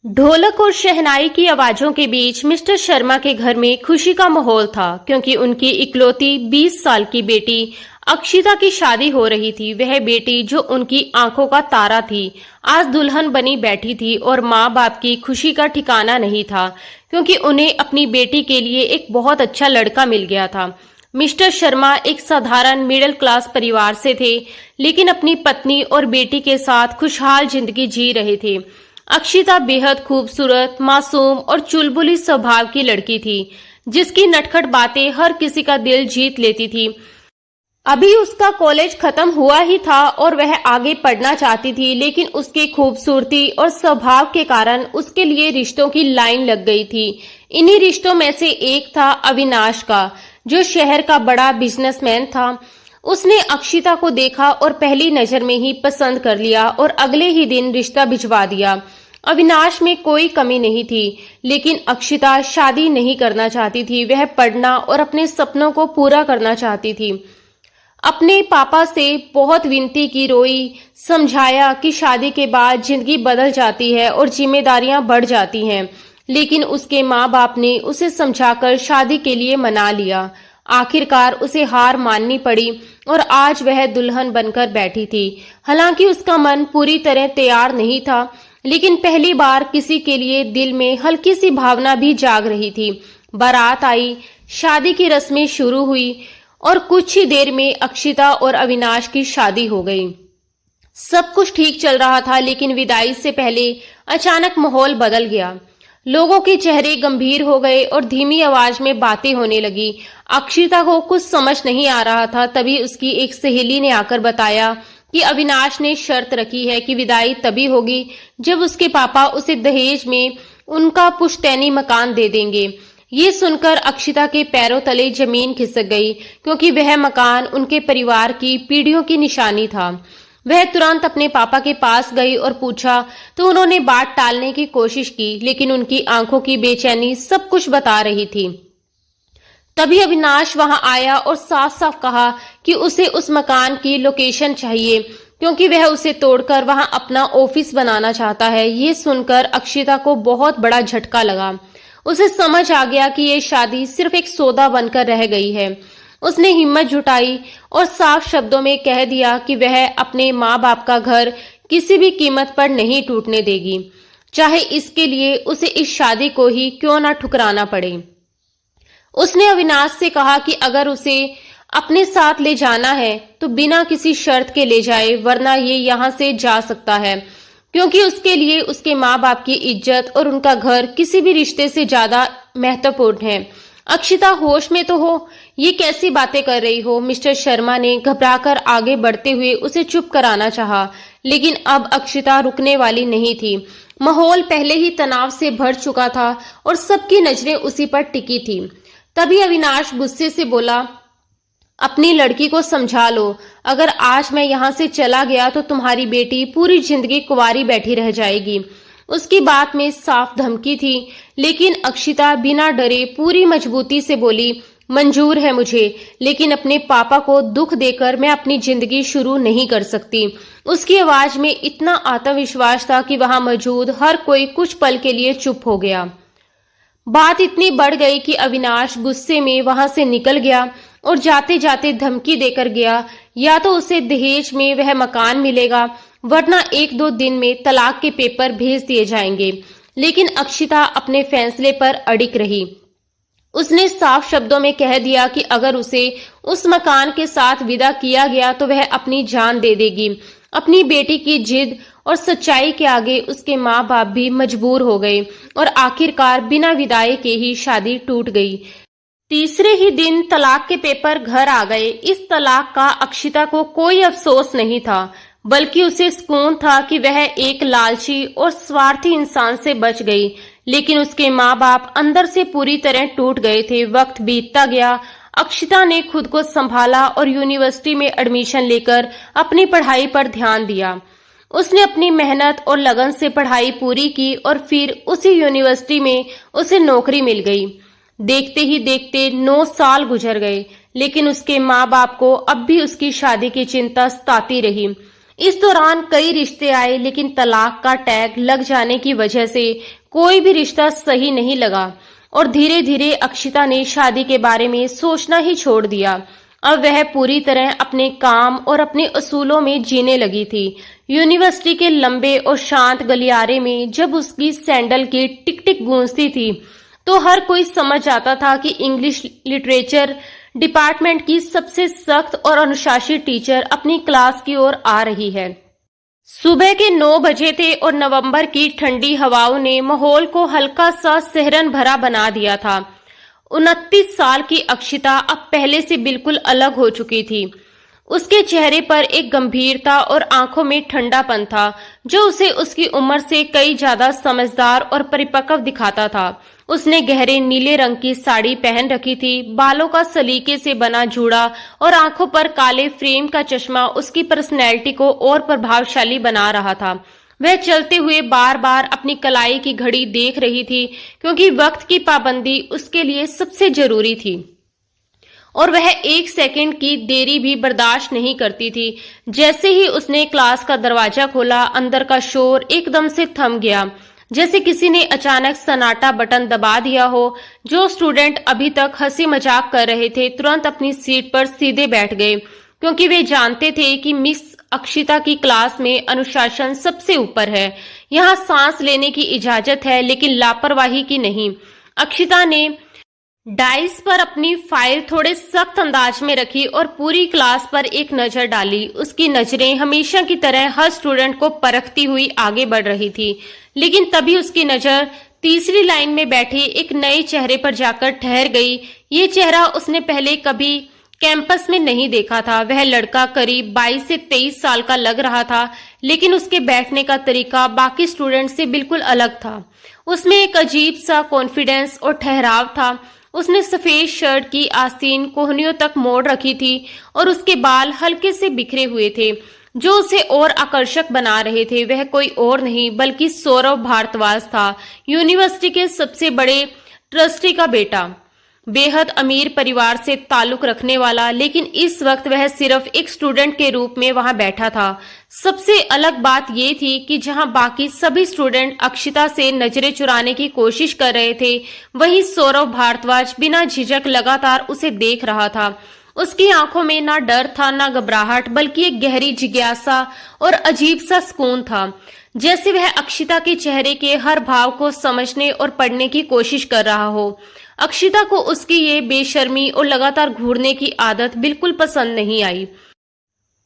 ढोलक और शहनाई की आवाजों के बीच मिस्टर शर्मा के घर में खुशी का माहौल था क्योंकि उनकी इकलौती 20 साल की बेटी अक्षिता की शादी हो रही थी। वह बेटी जो उनकी आंखों का तारा थी आज दुल्हन बनी बैठी थी और माँ बाप की खुशी का ठिकाना नहीं था क्योंकि उन्हें अपनी बेटी के लिए एक बहुत अच्छा लड़का मिल गया था। मिस्टर शर्मा एक साधारण मिडिल क्लास परिवार से थे, लेकिन अपनी पत्नी और बेटी के साथ खुशहाल जिंदगी जी रहे थे। अक्षिता बेहद खूबसूरत, मासूम और चुलबुली स्वभाव की लड़की थी, जिसकी नटखट बातें हर किसी का दिल जीत लेती थी। अभी उसका कॉलेज खत्म हुआ ही था और वह आगे पढ़ना चाहती थी, लेकिन उसकी खूबसूरती और स्वभाव के कारण उसके लिए रिश्तों की लाइन लग गई थी। इन्हीं रिश्तों में से एक था अविनाश का, जो शहर का बड़ा बिजनेसमैन था। उसने अक्षिता को देखा और पहली नजर में ही पसंद कर लिया और अगले ही दिन रिश्ता भिजवा दिया। अविनाश में कोई कमी नहीं थी, लेकिन अक्षिता शादी नहीं करना चाहती थी। वह पढ़ना और अपने सपनों को पूरा करना चाहती थी। अपने पापा से बहुत विनती की, रोई, समझाया कि शादी के बाद जिंदगी बदल जाती है और जिम्मेदारियां बढ़ जाती हैं, लेकिन उसके माँ बाप ने उसे समझाकर शादी के लिए मना लिया। आखिरकार उसे हार माननी पड़ी और आज वह दुल्हन बनकर बैठी थी। हालांकि उसका मन पूरी तरह तैयार नहीं था, लेकिन पहली बार किसी के लिए दिल में हल्की सी भावना भी जाग रही थी। बारात आई, शादी की रस्में शुरू हुई और कुछ ही देर में अक्षिता और अविनाश की शादी हो गई। सब कुछ ठीक चल रहा था, लेकिन विदाई से पहले अचानक माहौल बदल गया। लोगों के चेहरे गंभीर हो गए और धीमी आवाज में बातें होने लगी। अक्षिता को कुछ समझ नहीं आ रहा था। तभी उसकी एक सहेली ने आकर बताया कि अविनाश ने शर्त रखी है कि विदाई तभी होगी जब उसके पापा उसे दहेज में उनका पुश्तैनी मकान दे देंगे। ये सुनकर अक्षिता के पैरों तले जमीन खिसक गई, क्योंकि वह मकान उनके परिवार की पीढ़ियों की निशानी था। वह तुरंत अपने पापा के पास गई और पूछा तो उन्होंने बात टालने की कोशिश की, लेकिन उनकी आंखों की बेचैनी सब कुछ बता रही थी। तभी अविनाश वहां आया और साफ साफ कहा कि उसे उस मकान की लोकेशन चाहिए, क्योंकि वह उसे तोड़कर वहां अपना ऑफिस बनाना चाहता है। ये सुनकर अक्षिता को बहुत बड़ा झटका लगा। उसे समझ आ गया कि ये शादी सिर्फ एक सौदा बनकर रह गई है। उसने हिम्मत जुटाई और साफ शब्दों में कह दिया कि वह अपने माँ बाप का घर किसी भी कीमत पर नहीं टूटने देगी, चाहे इसके लिए उसे इस शादी को ही क्यों ना ठुकराना पड़े। उसने अविनाश से कहा कि अगर उसे अपने साथ ले जाना है तो बिना किसी शर्त के ले जाए, वरना ये यहाँ से जा सकता है, क्योंकि उसके लिए उसके माँ बाप की इज्जत और उनका घर किसी भी रिश्ते से ज्यादा महत्वपूर्ण है। अक्षिता, होश में तो हो? ये कैसी बातें कर रही हो? मिस्टर शर्मा ने घबराकर आगे बढ़ते हुए उसे चुप कराना चाहा, लेकिन अब अक्षिता रुकने वाली नहीं थी। माहौल पहले ही तनाव से भर चुका था और सबकी नजरें उसी पर टिकी थी। तभी अविनाश गुस्से से बोला, अपनी लड़की को समझा लो। अगर आज मैं यहाँ से चला गया तो तुम्हारी बेटी पूरी जिंदगी कुंवारी बैठी रह जाएगी। उसकी बात में साफ धमकी थी, लेकिन अक्षिता बिना डरे पूरी मजबूती से बोली, मंजूर है मुझे, लेकिन अपने पापा को दुख देकर मैं अपनी जिंदगी शुरू नहीं कर सकती। उसकी आवाज में इतना आत्मविश्वास था कि वहां मौजूद हर कोई कुछ पल के लिए चुप हो गया। बात इतनी बढ़ गई कि अविनाश गुस्से में वहां से निकल गया और जाते जाते धमकी देकर गया, या तो उसे दहेज में वह मकान मिलेगा, वरना 1-2 दिन में तलाक के पेपर भेज दिए जाएंगे। लेकिन अक्षिता अपने फैसले पर अड़िग रही। उसने साफ शब्दों में कह दिया कि अगर उसे उस मकान के साथ विदा किया गया तो वह अपनी जान दे देगी। अपनी बेटी की जिद और सच्चाई के आगे उसके माँ बाप भी मजबूर हो गए और आखिरकार बिना विदाई के ही शादी टूट गई। तीसरे ही दिन तलाक के पेपर घर आ गए। इस तलाक का अक्षिता को कोई अफसोस नहीं था, बल्कि उसे सुकून था कि वह एक लालची और स्वार्थी इंसान से बच गई। लेकिन उसके माँ बाप अंदर से पूरी तरह टूट गए थे। वक्त बीतता गया, अक्षिता ने खुद को संभाला और यूनिवर्सिटी में एडमिशन लेकर अपनी पढ़ाई पर ध्यान दिया। उसने अपनी मेहनत और लगन से पढ़ाई पूरी की और फिर उसी यूनिवर्सिटी में उसे नौकरी मिल गई। देखते ही देखते 9 साल गुजर गए, लेकिन उसके माँ बाप को अब भी उसकी शादी की चिंता सताती रही। इस दौरान कई रिश्ते आए, लेकिन तलाक का टैग लग जाने की वजह से कोई भी रिश्ता सही नहीं लगा और धीरे धीरे अक्षिता ने शादी के बारे में सोचना ही छोड़ दिया। अब वह पूरी तरह अपने काम और अपने असूलों में जीने लगी थी। यूनिवर्सिटी के लंबे और शांत गलियारे में जब उसकी सैंडल की टिक टिक गूंजती थी तो हर कोई समझ जाता था कि इंग्लिश लिटरेचर डिपार्टमेंट की सबसे सख्त और अनुशासित टीचर अपनी क्लास की ओर आ रही है। सुबह के 9 बजे थे और नवंबर की ठंडी हवाओं ने माहौल को हल्का सा सिहरन भरा बना दिया था। 29 साल की अक्षिता अब पहले से बिल्कुल अलग हो चुकी थी। उसके चेहरे पर एक गंभीरता और आंखों में ठंडापन था जो उसे उसकी उम्र से कई ज्यादा समझदार और परिपक्व दिखाता था। उसने गहरे नीले रंग की साड़ी पहन रखी थी। बालों का सलीके से बना जूड़ा और आंखों पर काले फ्रेम का चश्मा उसकी पर्सनैलिटी को और प्रभावशाली बना रहा था। वह चलते हुए बार बार अपनी कलाई की घड़ी देख रही थी क्योंकि वक्त की पाबंदी उसके लिए सबसे जरूरी थी और वह 1 सेकंड की देरी भी बर्दाश्त नहीं करती थी। जैसे ही उसने क्लास का दरवाजा खोला, अंदर का शोर एकदम से थम गया, जैसे किसी ने अचानक सन्नाटा बटन दबा दिया हो। जो स्टूडेंट अभी तक हंसी मजाक कर रहे थे तुरंत अपनी सीट पर सीधे बैठ गए क्योंकि वे जानते थे कि मिस अक्षिता की क्लास में अनुशासन सबसे ऊपर है। यहाँ सांस लेने की इजाजत है लेकिन लापरवाही की नहीं। अक्षिता ने डाइस पर अपनी फाइल थोड़े सख्त अंदाज में रखी और पूरी क्लास पर एक नजर डाली। उसकी नजरें हमेशा की तरह हर स्टूडेंट को परखती हुई आगे बढ़ रही थी, लेकिन तभी उसकी नजर तीसरी लाइन में बैठे एक नए चेहरे पर जाकर ठहर गई। ये चेहरा उसने पहले कभी कैंपस में नहीं देखा था। वह लड़का करीब 22 से 23 साल का लग रहा था, लेकिन उसके बैठने का तरीका बाकी स्टूडेंट से बिल्कुल अलग था। उसमें एक अजीब सा कॉन्फिडेंस और ठहराव था। उसने सफेद शर्ट की आस्तीन कोहनियों तक मोड़ रखी थी और उसके बाल हल्के से बिखरे हुए थे जो उसे और आकर्षक बना रहे थे। वह कोई और नहीं बल्कि सौरव भारद्वाज था, यूनिवर्सिटी के सबसे बड़े ट्रस्टी का बेटा, बेहद अमीर परिवार से ताल्लुक रखने वाला, लेकिन इस वक्त वह सिर्फ एक स्टूडेंट के रूप में वहां बैठा था। सबसे अलग बात यह थी कि जहां बाकी सभी स्टूडेंट अक्षिता से नजरें चुराने की कोशिश कर रहे थे, वहीं सौरव भारद्वाज बिना झिझक लगातार उसे देख रहा था। उसकी आंखों में ना डर था ना घबराहट, बल्कि एक गहरी जिज्ञासा और अजीब सा सुकून था, जैसे वह अक्षिता के चेहरे के हर भाव को समझने और पढ़ने की कोशिश कर रहा हो। अक्षिता को उसकी ये बेशर्मी और लगातार घूरने की आदत बिल्कुल पसंद नहीं आई।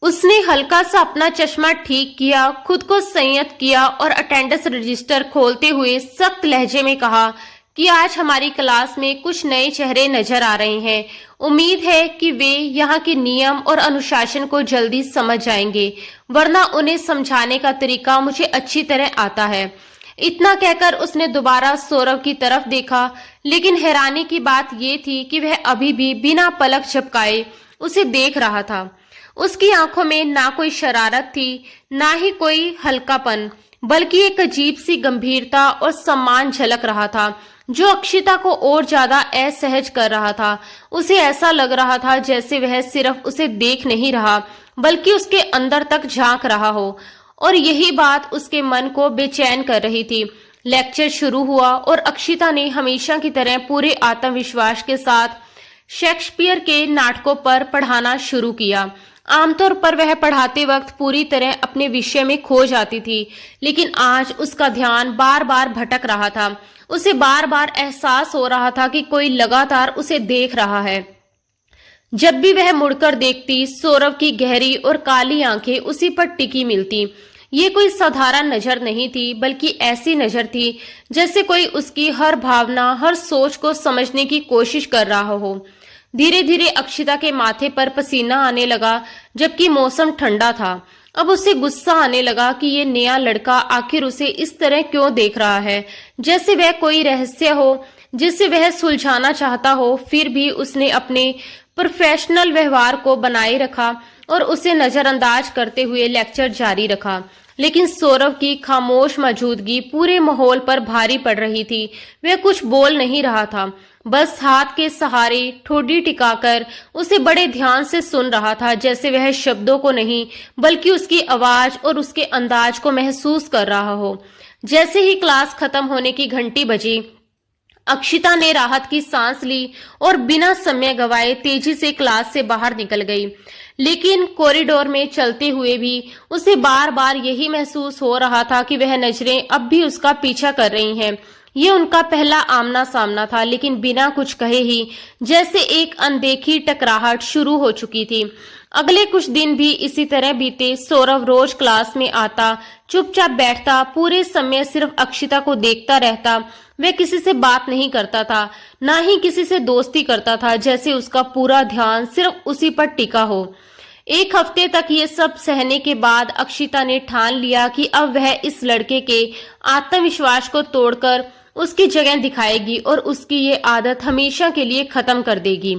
उसने हल्का सा अपना चश्मा ठीक किया, खुद को संयत किया और अटेंडेंस रजिस्टर खोलते हुए सख्त लहजे में कहा कि आज हमारी क्लास में कुछ नए चेहरे नजर आ रहे हैं। उम्मीद है कि वे यहाँ के नियम और अनुशासन को जल्दी समझ जाएंगे, वरना उन्हें समझाने का तरीका मुझे अच्छी तरह आता है। इतना कहकर उसने दोबारा सौरव की तरफ देखा, लेकिन हैरानी की बात यह थी कि वह अभी भी बिना पलक झपकाए उसे देख रहा था। उसकी आंखों में ना कोई शरारत थी, ना ही कोई हल्कापन, बल्कि एक अजीब सी गंभीरता और सम्मान झलक रहा था जो अक्षिता को और ज्यादा असहज कर रहा था। उसे ऐसा लग रहा था जैसे वह सिर्फ उसे देख नहीं रहा बल्कि उसके अंदर तक झांक रहा हो, और यही बात उसके मन को बेचैन कर रही थी। लेक्चर शुरू हुआ और अक्षिता ने हमेशा की तरह पूरे आत्मविश्वास के साथ शेक्सपियर के नाटकों पर पढ़ाना शुरू किया। आमतौर पर वह पढ़ाते वक्त पूरी तरह अपने विषय में खो जाती थी, लेकिन आज उसका ध्यान बार बार भटक रहा था। उसे बार बार एहसास हो रहा था कि कोई लगातार उसे देख रहा है। जब भी वह मुड़कर देखती, सौरव की गहरी और काली आंखें उसी पर टिकी मिलती। ये कोई साधारण नजर नहीं थी, बल्कि ऐसी नजर थी जैसे कोई उसकी हर भावना, हर सोच को समझने की कोशिश कर रहा हो। धीरे धीरे अक्षिता के माथे पर पसीना आने लगा, जबकि मौसम ठंडा था। अब उसे गुस्सा आने लगा कि ये नया लड़का आखिर उसे इस तरह क्यों देख रहा है, जैसे वह कोई रहस्य हो जिसे वह सुलझाना चाहता हो। फिर भी उसने अपने प्रोफेशनल व्यवहार को बनाए रखा और उसे नजरअंदाज करते हुए लेक्चर जारी रखा। लेकिन सौरभ की खामोश मौजूदगी पूरे माहौल पर भारी पड़ रही थी। वह कुछ बोल नहीं रहा था, बस हाथ के सहारे ठोडी टिकाकर उसे बड़े ध्यान से सुन रहा था, जैसे वह शब्दों को नहीं बल्कि उसकी आवाज और उसके अंदाज को महसूस कर रहा हो। जैसे ही क्लास खत्म होने की घंटी बजी, अक्षिता ने राहत की सांस ली और बिना समय गवाए तेजी से क्लास से बाहर निकल गई। लेकिन कॉरिडोर में चलते हुए भी उसे बार बार यही महसूस हो रहा था कि वह नजरें अब भी उसका पीछा कर रही हैं। ये उनका पहला आमना सामना था, लेकिन बिना कुछ कहे ही जैसे एक अनदेखी टकराहट शुरू हो चुकी थी। अगले कुछ दिन भी इसी तरह बीते। सौरभ रोज क्लास में आता, चुपचाप बैठता, पूरे समय सिर्फ अक्षिता को देखता रहता। वह किसी से बात नहीं करता था, ना ही किसी से दोस्ती करता था, जैसे उसका पूरा ध्यान सिर्फ उसी पर टिका हो। एक हफ्ते तक ये सब सहने के बाद अक्षिता ने ठान लिया कि अब वह इस लड़के के आत्मविश्वास को तोड़कर उसकी जगह दिखाएगी और उसकी ये आदत हमेशा के लिए खत्म कर देगी।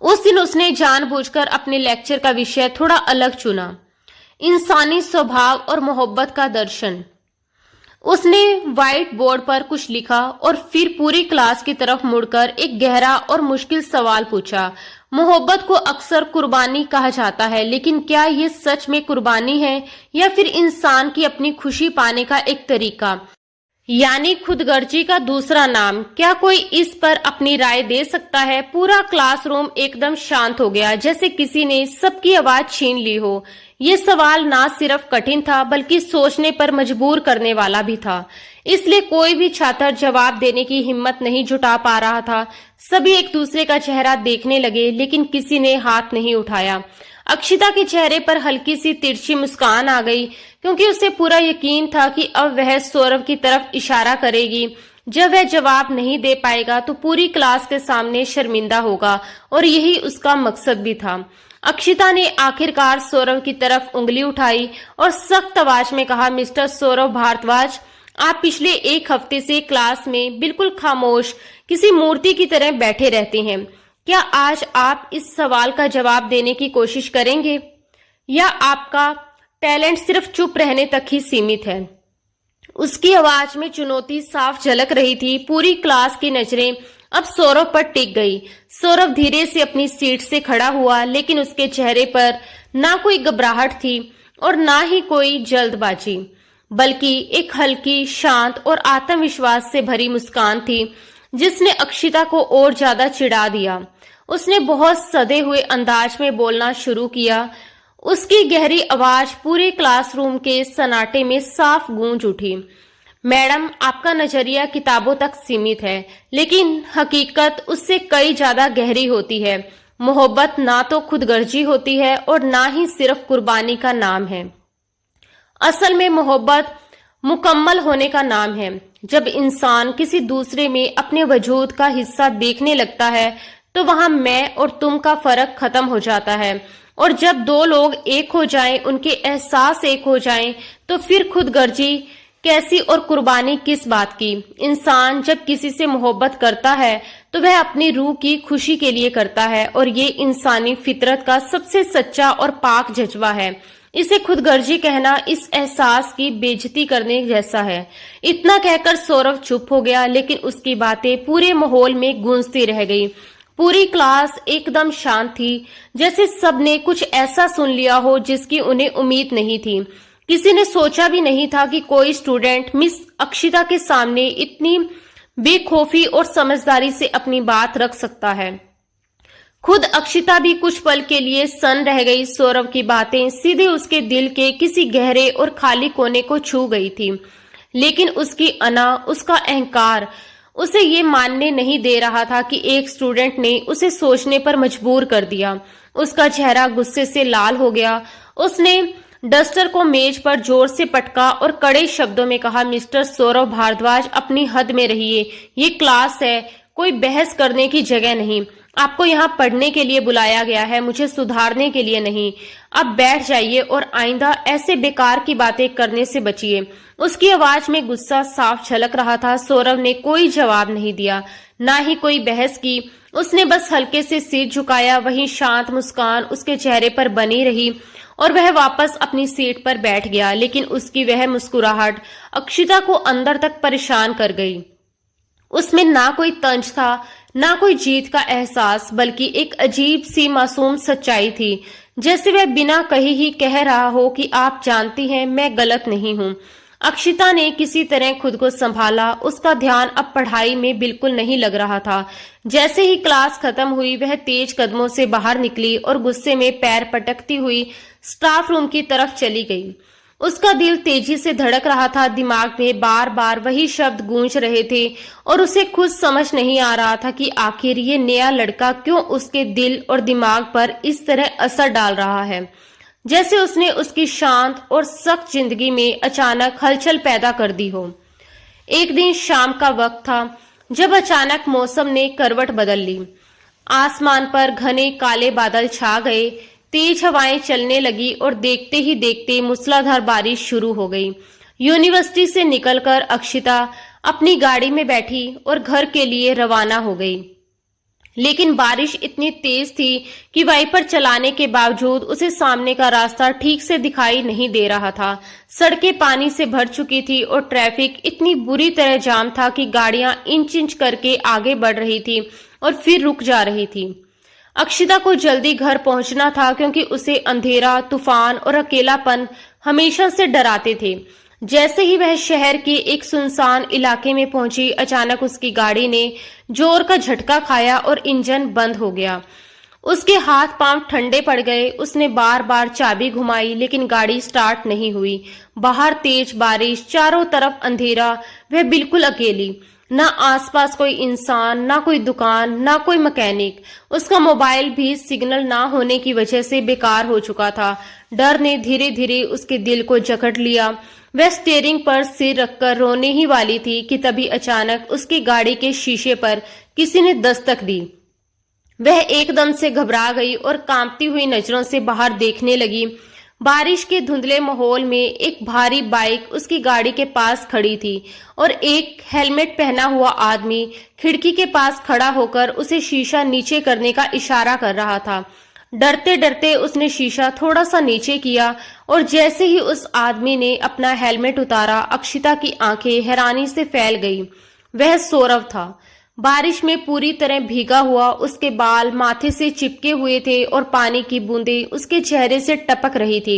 उस दिन उसने जानबूझकर अपने लेक्चर का विषय थोड़ा अलग चुना, इंसानी स्वभाव और मोहब्बत का दर्शन। उसने व्हाइट बोर्ड पर कुछ लिखा और फिर पूरी क्लास की तरफ मुड़कर एक गहरा और मुश्किल सवाल पूछा। मोहब्बत को अक्सर कुर्बानी कहा जाता है, लेकिन क्या ये सच में कुर्बानी है या फिर इंसान की अपनी खुशी पाने का एक तरीका, यानी खुदगर्जी का दूसरा नाम? क्या कोई इस पर अपनी राय दे सकता है? पूरा क्लासरूम एकदम शांत हो गया, जैसे किसी ने सबकी आवाज छीन ली हो। ये सवाल ना सिर्फ कठिन था बल्कि सोचने पर मजबूर करने वाला भी था, इसलिए कोई भी छात्र जवाब देने की हिम्मत नहीं जुटा पा रहा था। सभी एक दूसरे का चेहरा देखने लगे, लेकिन किसी ने हाथ नहीं उठाया। अक्षिता के चेहरे पर हल्की सी तिरछी मुस्कान आ गई, क्योंकि उसे पूरा यकीन था कि अब वह सौरभ की तरफ इशारा करेगी। जब वह जवाब नहीं दे पाएगा तो पूरी क्लास के सामने शर्मिंदा होगा, और यही उसका मकसद भी था। अक्षिता ने आखिरकार सौरभ की तरफ उंगली उठाई और सख्त आवाज में कहा, मिस्टर सौरभ भारद्वाज, आप पिछले एक हफ्ते से क्लास में बिल्कुल खामोश, किसी मूर्ति की तरह बैठे रहते हैं। क्या आज आप इस सवाल का जवाब देने की कोशिश करेंगे, या आपका टैलेंट सिर्फ चुप रहने तक ही सीमित है? उसकी आवाज में चुनौती साफ झलक रही थी। पूरी क्लास की नजरें अब सौरभ पर टिक गई। सौरभ धीरे से अपनी सीट से खड़ा हुआ, लेकिन उसके चेहरे पर ना कोई घबराहट थी और ना ही कोई जल्दबाजी, बल्कि एक हल्की, शांत और आत्मविश्वास से भरी मुस्कान थी, जिसने अक्षिता को और ज्यादा चिढ़ा दिया। उसने बहुत सधे हुए अंदाज में बोलना शुरू किया। उसकी गहरी आवाज पूरे क्लासरूम के सन्नाटे में साफ गूंज उठी। मैडम, आपका नजरिया किताबों तक सीमित है, लेकिन हकीकत उससे कई ज्यादा गहरी होती है। मोहब्बत ना तो खुदगर्जी होती है और ना ही सिर्फ कुर्बानी का नाम है। असल में मोहब्बत मुकम्मल होने का नाम है। जब इंसान किसी दूसरे में अपने वजूद का हिस्सा देखने लगता है तो वहां मैं और तुम का फर्क खत्म हो जाता है, और जब दो लोग एक हो जाएं, उनके एहसास एक हो जाएं, तो फिर खुदगर्जी कैसी और कुर्बानी किस बात की? इंसान जब किसी से मोहब्बत करता है तो वह अपनी रूह की खुशी के लिए करता है, और ये इंसानी फितरत का सबसे सच्चा और पाक जज्बा है। इसे खुदगर्जी कहना इस एहसास की बेइज्जती करने जैसा है। इतना कहकर सौरभ चुप हो गया, लेकिन उसकी बातें पूरे माहौल में गूंजती रह गई। पूरी क्लास एकदम शांत थी, जैसे सबने कुछ ऐसा सुन लिया हो जिसकी उन्हें उम्मीद नहीं थी। किसी ने सोचा भी नहीं था कि कोई स्टूडेंट मिस अक्षिता के सामने इतनी बेखौफी और समझदारी से अपनी बात रख सकता है। खुद अक्षिता भी कुछ पल के लिए सन रह गई। सौरभ की बातें सीधे उसके दिल के किसी गहरे और खाली कोने को छू गई थी, लेकिन उसकी अना, उसका अहंकार उसे ये मानने नहीं दे रहा था कि एक स्टूडेंट ने उसे सोचने पर मजबूर कर दिया। उसका चेहरा गुस्से से लाल हो गया। उसने डस्टर को मेज पर जोर से पटका और कड़े शब्दों में कहा, मिस्टर सौरभ भारद्वाज, अपनी हद में रहिए। ये क्लास है, कोई बहस करने की जगह नहीं। आपको यहाँ पढ़ने के लिए बुलाया गया है, मुझे सुधारने के लिए नहीं। अब बैठ जाइए और आइंदा ऐसे बेकार की बातें करने से बचिए। उसकी आवाज में गुस्सा साफ झलक रहा था। सौरभ ने कोई जवाब नहीं दिया, ना ही कोई बहस की। उसने बस हल्के से सिर झुकाया। वहीं शांत मुस्कान उसके चेहरे पर बनी रही और वह वापस अपनी सीट पर बैठ गया, लेकिन उसकी वह मुस्कुराहट अक्षिता को अंदर तक परेशान कर गई। उसमें ना कोई तंज था, ना कोई जीत का एहसास, बल्कि एक अजीब सी मासूम सच्चाई थी, जैसे वह बिना कहे ही कह रहा हो कि आप जानती हैं मैं गलत नहीं हूं। अक्षिता ने किसी तरह खुद को संभाला। उसका ध्यान अब पढ़ाई में बिल्कुल नहीं लग रहा था। जैसे ही क्लास खत्म हुई वह तेज कदमों से बाहर निकली और गुस्से में पैर पटकती हुई स्टाफ रूम की तरफ चली गई। उसका दिल तेजी से धड़क रहा था, दिमाग में बार बार वही शब्द गूंज रहे थे और उसे खुद समझ नहीं आ रहा था कि आखिर ये नया लड़का क्यों उसके दिल और दिमाग पर इस तरह असर डाल रहा है, जैसे उसने उसकी शांत और सख्त जिंदगी में अचानक हलचल पैदा कर दी हो। एक दिन शाम का वक्त था जब अचानक मौसम ने करवट बदल ली। आसमान पर घने काले बादल छा गए, तेज हवाएं चलने लगी और देखते ही देखते मूसलाधार बारिश शुरू हो गई। यूनिवर्सिटी से निकलकर अक्षिता अपनी गाड़ी में बैठी और घर के लिए रवाना हो गई। लेकिन बारिश इतनी तेज थी कि वाइपर चलाने के बावजूद उसे सामने का रास्ता ठीक से दिखाई नहीं दे रहा था। सड़कें पानी से भर चुकी थी और ट्रैफिक इतनी बुरी तरह जाम था कि गाड़ियां इंच इंच करके आगे बढ़ रही थी और फिर रुक जा रही थी। अक्षिता को जल्दी घर पहुंचना था क्योंकि उसे अंधेरा, तूफान और अकेलापन हमेशा से डराते थे। जैसे ही वह शहर के एक सुनसान इलाके में पहुंची, अचानक उसकी गाड़ी ने जोर का झटका खाया और इंजन बंद हो गया। उसके हाथ पांव ठंडे पड़ गए। उसने बार बार चाबी घुमाई लेकिन गाड़ी स्टार्ट नहीं हुई। बाहर तेज बारिश, चारों तरफ अंधेरा, वह बिल्कुल अकेली। ना आसपास कोई इंसान, ना कोई दुकान, ना कोई मैकेनिक। उसका मोबाइल भी सिग्नल ना होने की वजह से बेकार हो चुका था। डर ने धीरे धीरे उसके दिल को जकड़ लिया। वह स्टीयरिंग पर सिर रखकर रोने ही वाली थी कि तभी अचानक उसकी गाड़ी के शीशे पर किसी ने दस्तक दी। वह एकदम से घबरा गई और कांपती हुई नजरों से बाहर देखने लगी। बारिश के धुंधले माहौल में एक भारी बाइक उसकी गाड़ी के पास खड़ी थी और एक हेलमेट पहना हुआ आदमी खिड़की के पास खड़ा होकर उसे शीशा नीचे करने का इशारा कर रहा था। डरते डरते उसने शीशा थोड़ा सा नीचे किया और जैसे ही उस आदमी ने अपना हेलमेट उतारा, अक्षिता की आंखें हैरानी से फैल गई। वह सौरव था। बारिश में पूरी तरह भीगा हुआ, उसके बाल माथे से चिपके हुए थे और पानी की बूंदें उसके चेहरे से टपक रही थी।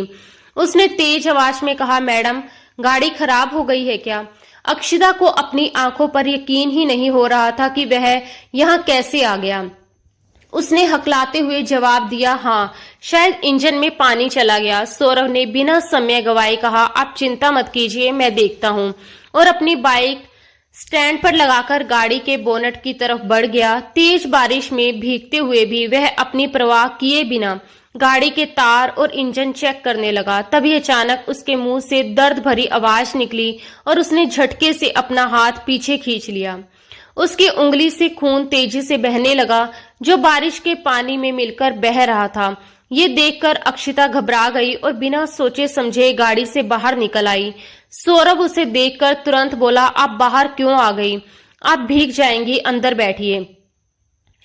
उसने तेज आवाज में कहा, मैडम, गाड़ी खराब हो गई है क्या? अक्षिता को अपनी आंखों पर यकीन ही नहीं हो रहा था कि वह यहाँ कैसे आ गया। उसने हकलाते हुए जवाब दिया, हाँ, शायद इंजन में पानी चला गया। सौरव ने बिना समय गवाए कहा, आप चिंता मत कीजिए, मैं देखता हूँ, और अपनी बाइक स्टैंड पर लगाकर गाड़ी के बोनट की तरफ बढ़ गया। तेज बारिश में भीगते हुए भी वह अपनी परवाह किए बिना गाड़ी के तार और इंजन चेक करने लगा। तभी अचानक उसके मुंह से दर्द भरी आवाज निकली और उसने झटके से अपना हाथ पीछे खींच लिया। उसकी उंगली से खून तेजी से बहने लगा, जो बारिश के पानी में मिलकर बह रहा था। ये देखकर अक्षिता घबरा गई और बिना सोचे समझे गाड़ी से बाहर निकल आई। सौरव उसे देखकर तुरंत बोला, आप बाहर क्यों आ गई? आप भीग जाएंगी, अंदर बैठिए।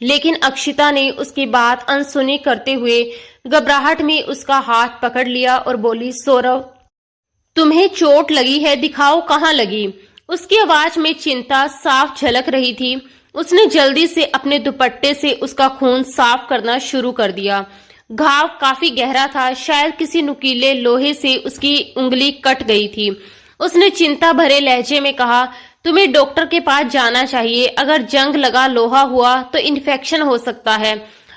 लेकिन अक्षिता ने उसकी बात अनसुनी करते हुए घबराहट में उसका हाथ पकड़ लिया और बोली, सौरव, तुम्हें चोट लगी है, दिखाओ कहाँ लगी। उसकी आवाज में चिंता साफ झलक रही थी। उसने जल्दी से अपने दुपट्टे से उसका खून साफ करना शुरू कर दिया। घाव काफी गहरा था, शायद किसी नुकीले लोहे से उसकी उंगली कट गई थी। उसने चिंता भरे लहजे में कहा, तुम्हें डॉक्टर के पास जाना चाहिए, अगर जंग लगा लोहा हुआ तो इन्फेक्शन हो सकता है।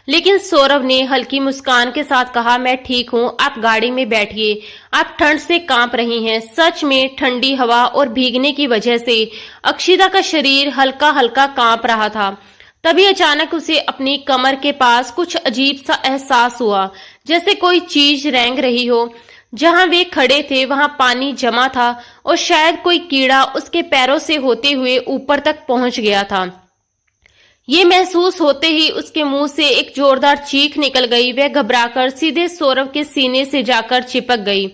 लेकिन सौरव ने हल्की मुस्कान के साथ कहा, मैं ठीक हूँ, आप गाड़ी में बैठिए, आप ठंड से कांप रही हैं। सच में ठंडी हवा और भीगने की वजह से अक्षिता का शरीर हल्का हल्का कांप रहा था। तभी अचानक उसे अपनी कमर के पास कुछ अजीब सा एहसास हुआ, जैसे कोई चीज रेंग रही हो। जहां वे खड़े थे वहां पानी जमा था और शायद कोई कीड़ा उसके पैरों से होते हुए ऊपर तक पहुंच गया था। ये महसूस होते ही उसके मुंह से एक जोरदार चीख निकल गई। वह घबराकर सीधे सौरव के सीने से जाकर चिपक गई।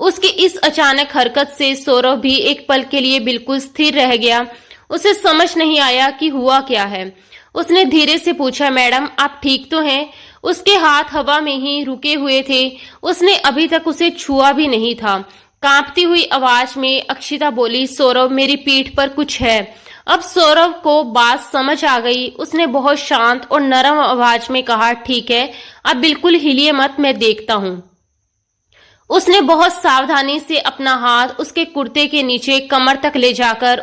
उसकी इस अचानक हरकत से सौरव भी एक पल के लिए बिल्कुल स्थिर रह गया। उसे समझ नहीं आया कि हुआ क्या है। उसने धीरे से पूछा, मैडम, आप ठीक तो हैं? उसके हाथ हवा में ही रुके हुए थे। उसने अभी तक उसे छुआ भी नहीं था। कांपती हुई आवाज में अक्षिता बोली, सौरभ मेरी पीठ पर कुछ है। अब सौरभ को बात समझ आ गई। उसने बहुत शांत और नरम आवाज में कहा, ठीक है, अब बिल्कुल हिलिए मत, मैं देखता हूं। उसने बहुत सावधानी से अपना हाथ उसके कुर्ते के नीचे कमर तक ले जाकर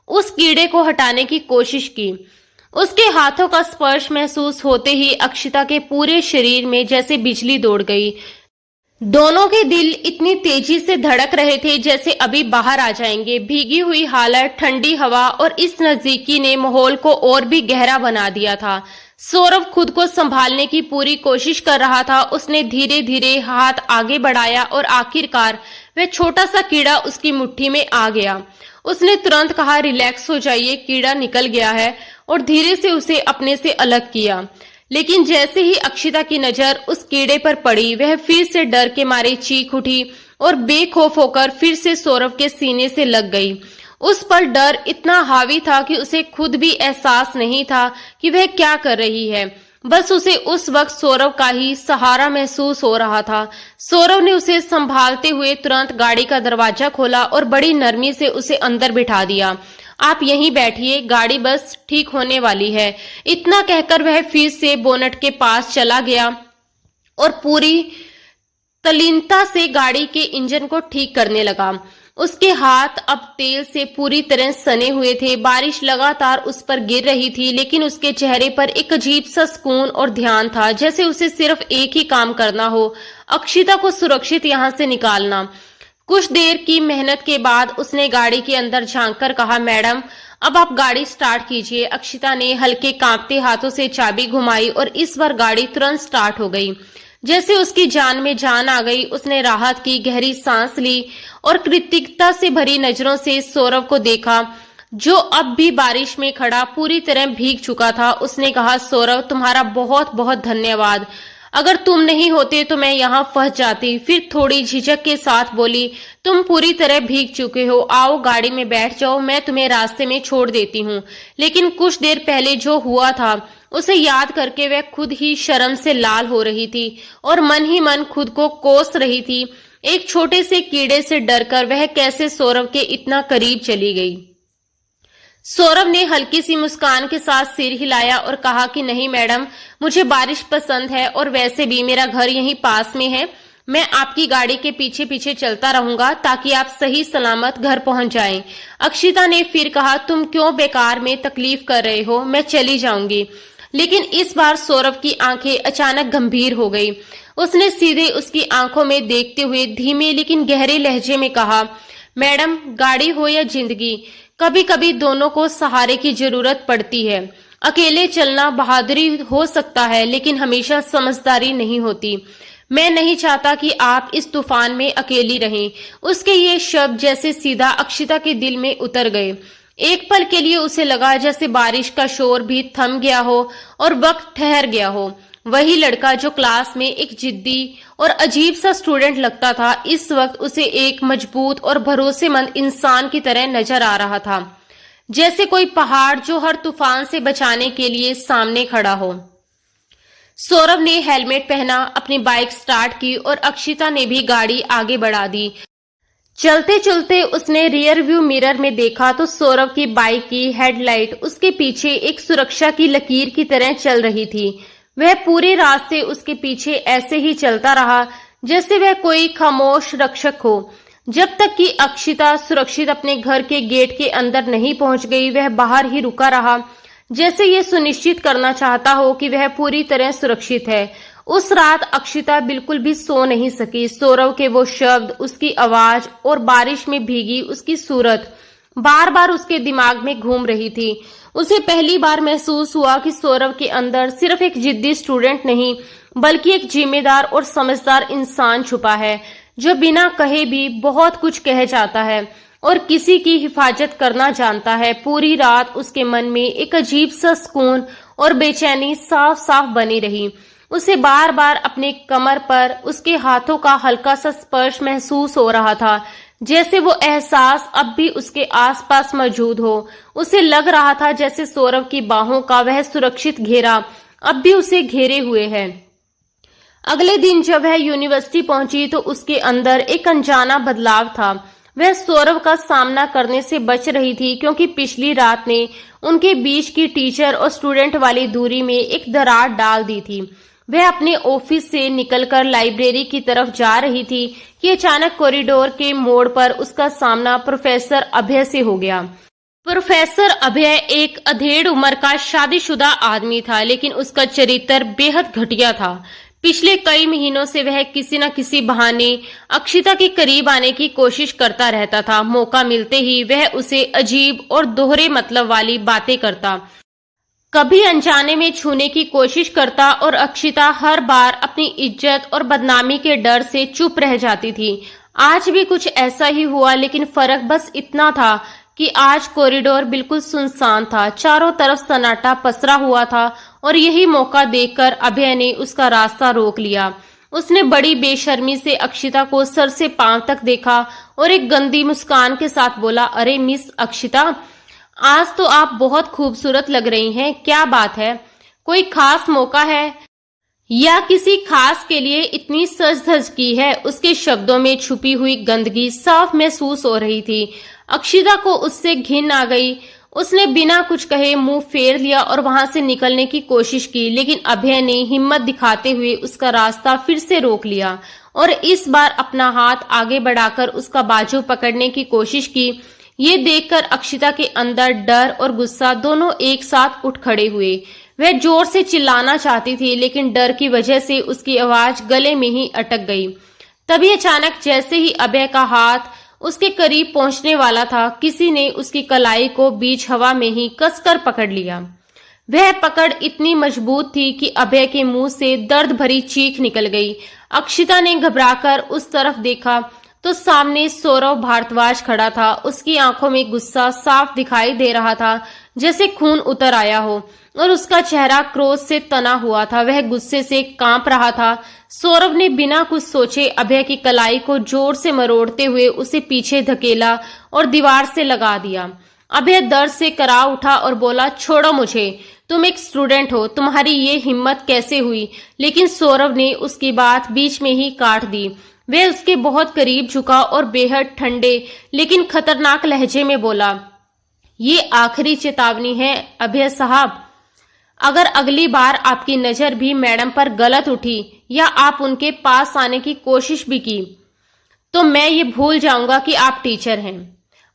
उस कीड़े को हटाने की कोशिश की। उसके हाथों का स्पर्श महसूस होते ही अक्षिता के पूरे शरीर में जैसे बिजली दौड़ गई। दोनों के दिल इतनी तेजी से धड़क रहे थे जैसे अभी बाहर आ जाएंगे। भीगी हुई हालत, ठंडी हवा और इस नजदीकी ने माहौल को और भी गहरा बना दिया था। सौरभ खुद को संभालने की पूरी कोशिश कर रहा था। उसने धीरे धीरे हाथ आगे बढ़ाया और आखिरकार वह छोटा सा कीड़ा उसकी मुट्ठी में आ गया। उसने तुरंत कहा, रिलैक्स हो जाइए, कीड़ा निकल गया है, और धीरे से उसे अपने से अलग किया। लेकिन जैसे ही अक्षिता की नजर उस कीड़े पर पड़ी, वह फिर से डर के मारे चीख उठी और बेखौफ होकर फिर से सौरभ के सीने से लग गई। उस पर डर इतना हावी था कि उसे खुद भी एहसास नहीं था कि वह क्या कर रही है। बस उसे उस वक्त सौरभ का ही सहारा महसूस हो रहा था। सौरभ ने उसे संभालते हुए तुरंत गाड़ी का दरवाजा खोला और बड़ी नरमी से उसे अंदर बिठा दिया। आप यहीं बैठिए, गाड़ी बस ठीक होने वाली है। इतना कहकर वह फिर से बोनट के पास चला गया और पूरी तल्लीनता से गाड़ी के इंजन को ठीक करने लगा। उसके हाथ अब तेल से पूरी तरह सने हुए थे। बारिश लगातार उस पर गिर रही थी, लेकिन उसके चेहरे पर एक अजीब सा सुकून और ध्यान था, जैसे उसे सिर्फ एक ही काम करना हो, अक्षिता को सुरक्षित यहाँ से निकालना। कुछ देर की मेहनत के बाद उसने गाड़ी के अंदर झांककर कहा, मैडम अब आप गाड़ी स्टार्ट कीजिए। अक्षिता ने हल्के कांपते हाथों से चाबी घुमाई और इस बार गाड़ी तुरंत स्टार्ट हो गई। जैसे उसकी जान में जान आ गई। उसने राहत की गहरी सांस ली और कृतज्ञता से भरी नजरों से सौरभ को देखा, जो अब भी बारिश में खड़ा पूरी तरह भीग चुका था। उसने कहा, सौरभ तुम्हारा बहुत बहुत धन्यवाद, अगर तुम नहीं होते तो मैं यहाँ फंस जाती। फिर थोड़ी झिझक के साथ बोली, तुम पूरी तरह भीग चुके हो, आओ गाड़ी में बैठ जाओ, मैं तुम्हें रास्ते में छोड़ देती हूँ। लेकिन कुछ देर पहले जो हुआ था उसे याद करके वह खुद ही शर्म से लाल हो रही थी और मन ही मन खुद को कोस रही थी। एक छोटे से कीड़े से डरकर वह कैसे सौरभ के इतना करीब चली गई। सौरभ ने हल्की सी मुस्कान के साथ सिर हिलाया और कहा कि नहीं मैडम, मुझे बारिश पसंद है और वैसे भी मेरा घर यहीं पास में है। मैं आपकी गाड़ी के पीछे पीछे चलता रहूंगा ताकि आप सही सलामत घर पहुंच जाएं। अक्षिता ने फिर कहा, तुम क्यों बेकार में तकलीफ कर रहे हो, मैं चली जाऊंगी। लेकिन इस बार सौरभ की आंखें अचानक गंभीर हो गई। उसने सीधे उसकी आंखों में देखते हुए धीमे लेकिन गहरे लहजे में कहा, मैडम गाड़ी हो या जिंदगी, कभी कभी दोनों को सहारे की जरूरत पड़ती है। अकेले चलना बहादुरी हो सकता है, लेकिन हमेशा समझदारी नहीं होती। मैं नहीं चाहता कि आप इस तूफान में अकेली रहें। उसके ये शब्द जैसे सीधा अक्षिता के दिल में उतर गए। एक पल के लिए उसे लगा जैसे बारिश का शोर भी थम गया हो और वक्त ठहर गया हो। वही लड़का जो क्लास में एक जिद्दी और अजीब सा स्टूडेंट लगता था, इस वक्त उसे एक मजबूत और भरोसेमंद इंसान की तरह नजर आ रहा था, जैसे कोई पहाड़ जो हर तूफान से बचाने के लिए सामने खड़ा हो। सौरभ ने हेलमेट पहना, अपनी बाइक स्टार्ट की और अक्षिता ने भी गाड़ी आगे बढ़ा दी। चलते चलते उसने रियर व्यू मिरर में देखा तो सौरभ की बाइक की हेडलाइट उसके पीछे एक सुरक्षा की लकीर की तरह चल रही थी। वह पूरे रास्ते उसके पीछे ऐसे ही चलता रहा जैसे वह कोई खामोश रक्षक हो, जब तक कि अक्षिता सुरक्षित अपने घर के गेट के अंदर नहीं पहुंच गई। वह बाहर ही रुका रहा, जैसे ये सुनिश्चित करना चाहता हो कि वह पूरी तरह सुरक्षित है। उस रात अक्षिता बिल्कुल भी सो नहीं सकी। सौरभ के वो शब्द, उसकी आवाज और बारिश में भीगी उसकी सूरत बार बार उसके दिमाग में घूम रही थी। उसे पहली बार महसूस हुआ कि सौरभ के अंदर सिर्फ एक जिद्दी स्टूडेंट नहीं, बल्कि एक जिम्मेदार और समझदार इंसान छुपा है, जो बिना कहे भी बहुत कुछ कह जाता है और किसी की हिफाजत करना जानता है। पूरी रात उसके मन में एक अजीब सा सुकून और बेचैनी साफ साफ बनी रही। उसे बार बार अपने कमर पर उसके हाथों का हल्का सा स्पर्श महसूस हो रहा था, जैसे वो एहसास अब भी उसके आसपास मौजूद हो। उसे लग रहा था जैसे सौरभ की बाहों का वह सुरक्षित घेरा अब भी उसे घेरे हुए है। अगले दिन जब वह यूनिवर्सिटी पहुंची तो उसके अंदर एक अनजाना बदलाव था। वह सौरव का सामना करने से बच रही थी क्योंकि पिछली रात ने उनके बीच की टीचर और स्टूडेंट वाली दूरी में एक दरार डाल दी थी। वह अपने ऑफिस से निकलकर लाइब्रेरी की तरफ जा रही थी कि अचानक कॉरिडोर के मोड़ पर उसका सामना प्रोफेसर अभय से हो गया। प्रोफेसर अभय एक अधेड़ उम्र का शादीशुदा आदमी था, लेकिन उसका चरित्र बेहद घटिया था। पिछले कई महीनों से वह किसी न किसी बहाने अक्षिता के करीब आने की कोशिश करता रहता था। मौका मिलते ही वह उसे अजीब और दोहरे मतलब वाली बातें करता, कभी अनजाने में छूने की कोशिश करता और अक्षिता हर बार अपनी इज्जत और बदनामी के डर से चुप रह जाती थी। आज भी कुछ ऐसा ही हुआ, लेकिन फर्क बस इतना था कि आज कॉरिडोर बिल्कुल सुनसान था। चारों तरफ सन्नाटा पसरा हुआ था और यही मौका देखकर अभय ने उसका रास्ता रोक लिया। उसने बड़ी बेशर्मी से अक्षिता को सर से पांव तक देखा और एक गंदी मुस्कान के साथ बोला, अरे मिस अक्षिता, आज तो आप बहुत खूबसूरत लग रही हैं। क्या बात है? कोई खास मौका है या किसी खास के लिए इतनी सज धज की है? उसके शब्दों में छुपी हुई गंदगी साफ महसूस हो रही थी। अक्षिता को उससे घिन आ गई। उसने बिना कुछ कहे मुंह फेर लिया और वहां से निकलने की कोशिश की, लेकिन अभय ने हिम्मत दिखाते हुए उसका रास्ता फिर से रोक लिया और इस बार अपना हाथ आगे बढ़ाकर उसका बाजू पकड़ने की कोशिश की। ये देखकर अक्षिता के अंदर डर और गुस्सा दोनों एक साथ उठ खड़े हुए। वह जोर से चिल्लाना चाहती थी, लेकिन डर की वजह से उसकी आवाज गले में ही अटक गई। तभी अचानक जैसे ही अभय का हाथ उसके करीब पहुंचने वाला था, किसी ने उसकी कलाई को बीच हवा में ही कसकर पकड़ लिया। वह पकड़ इतनी मजबूत थी कि अभय के मुंह से दर्द भरी चीख निकल गई। अक्षिता ने घबराकर उस तरफ देखा तो सामने सौरव भारद्वाज खड़ा था। उसकी आंखों में गुस्सा साफ दिखाई दे रहा था, जैसे खून उतर आया हो, और उसका चेहरा क्रोध से तना हुआ था। वह गुस्से से कांप रहा था। सौरव ने बिना कुछ सोचे अभय की कलाई को जोर से मरोड़ते हुए उसे पीछे धकेला और दीवार से लगा दिया। अभय दर्द से करा उठा और बोला, छोड़ो मुझे, तुम एक स्टूडेंट हो, तुम्हारी ये हिम्मत कैसे हुई? लेकिन सौरव ने उसकी बात बीच में ही काट दी। वह उसके बहुत करीब झुका और बेहद ठंडे लेकिन खतरनाक लहजे में बोला, ये आखिरी चेतावनी है अभय साहब। अगर अगली बार आपकी नजर भी मैडम पर गलत उठी या आप उनके पास आने की कोशिश भी की, तो मैं ये भूल जाऊंगा कि आप टीचर हैं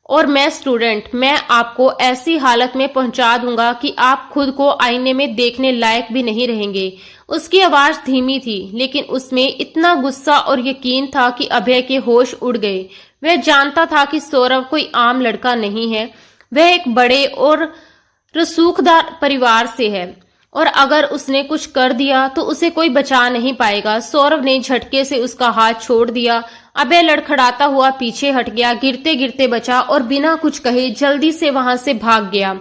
और मैं स्टूडेंट। मैं आपको ऐसी हालत में पहुंचा दूंगा कि आप खुद को आईने में देखने लायक भी नहीं रहेंगे। उसकी आवाज धीमी थी, लेकिन उसमें इतना गुस्सा और यकीन था कि अभय के होश उड़ गए। वह जानता था कि सौरव कोई आम लड़का नहीं है। वह एक बड़े और रसूखदार परिवार से है और अगर उसने कुछ कर दिया तो उसे कोई बचा नहीं पाएगा। सौरव ने झटके से उसका हाथ छोड़ दिया। अभय लड़खड़ाता हुआ पीछे हट गया, गिरते गिरते बचा और बिना कुछ कहे जल्दी से वहां से भाग गया।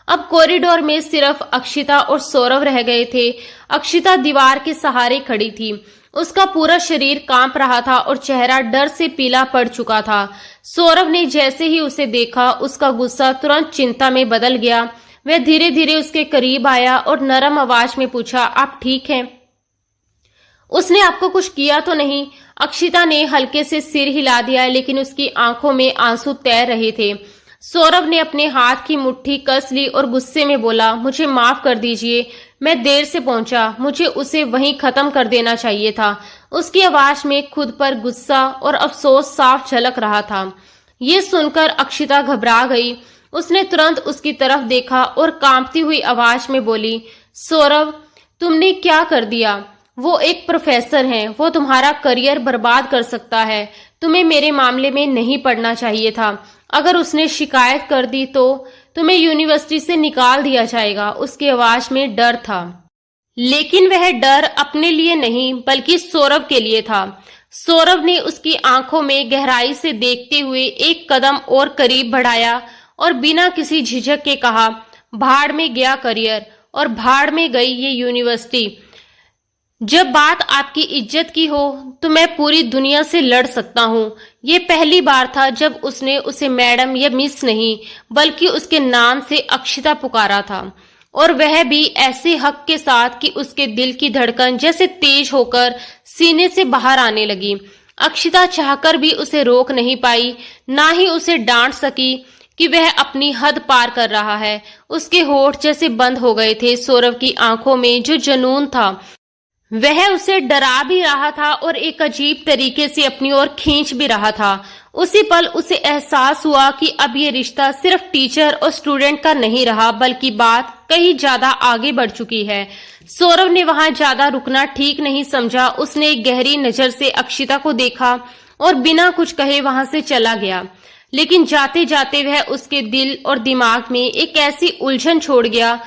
अब कॉरिडोर में सिर्फ अक्षिता और सौरव रह गए थे। अक्षिता दीवार के सहारे खड़ी थी। उसका पूरा शरीर कांप रहा था और चेहरा डर से पीला पड़ चुका था। सौरव ने जैसे ही उसे देखा, उसका गुस्सा तुरंत चिंता में बदल गया। वह धीरे धीरे उसके करीब आया और नरम आवाज में पूछा, आप ठीक हैं? उसने आपको कुछ किया तो नहीं? अक्षिता ने हल्के से सिर हिला दिया, लेकिन उसकी आंखों में आंसू तैर रहे थे। सौरव ने अपने हाथ की मुट्ठी कस ली और गुस्से में बोला, मुझे माफ कर दीजिए, मैं देर से पहुंचा, मुझे उसे वहीं खत्म कर देना चाहिए था। उसकी आवाज में खुद पर गुस्सा और अफसोस साफ झलक रहा था। ये सुनकर अक्षिता घबरा गई। उसने तुरंत उसकी तरफ देखा और कांपती हुई आवाज में बोली, सौरव, तुमने क्या कर दिया? वो एक प्रोफेसर हैं, वो तुम्हारा करियर बर्बाद कर सकता है। तुम्हें मेरे मामले में नहीं पड़ना चाहिए था। अगर उसने शिकायत कर दी तो तुम्हें यूनिवर्सिटी से निकाल दिया जाएगा। उसकी आवाज में डर था, लेकिन वह डर अपने लिए नहीं बल्कि सौरव के लिए था। सौरव ने उसकी आंखों में गहराई से देखते हुए एक कदम और करीब बढ़ाया और बिना किसी झिझक के कहा, भाड़ में गया करियर और भाड़ में गई ये यूनिवर्सिटी। जब बात आपकी इज्जत की हो तो मैं पूरी दुनिया से लड़ सकता हूँ। ये पहली बार था जब उसने उसे मैडम या मिस नहीं बल्कि उसके नाम से अक्षिता पुकारा था। और वह भी ऐसे हक के साथ कि उसके दिल की धड़कन जैसे तेज होकर सीने से बाहर आने लगी। अक्षिता चाहकर भी उसे रोक नहीं पाई, ना ही उसे डांट सकी कि वह अपनी हद पार कर रहा है। उसके होठ जैसे बंद हो गए थे। सौरभ की आंखों में जो जुनून था वह उसे डरा भी रहा था और एक अजीब तरीके से अपनी ओर खींच भी रहा था। उसी पल उसे एहसास हुआ कि अब ये रिश्ता सिर्फ टीचर और स्टूडेंट का नहीं रहा, बल्कि बात कहीं ज्यादा आगे बढ़ चुकी है। सौरभ ने वहां ज्यादा रुकना ठीक नहीं समझा। उसने एक गहरी नजर से अक्षिता को देखा और बिना कुछ कहे वहां से चला गया। लेकिन जाते जाते वह उसके दिल और दिमाग में एक ऐसी उलझन छोड़ गया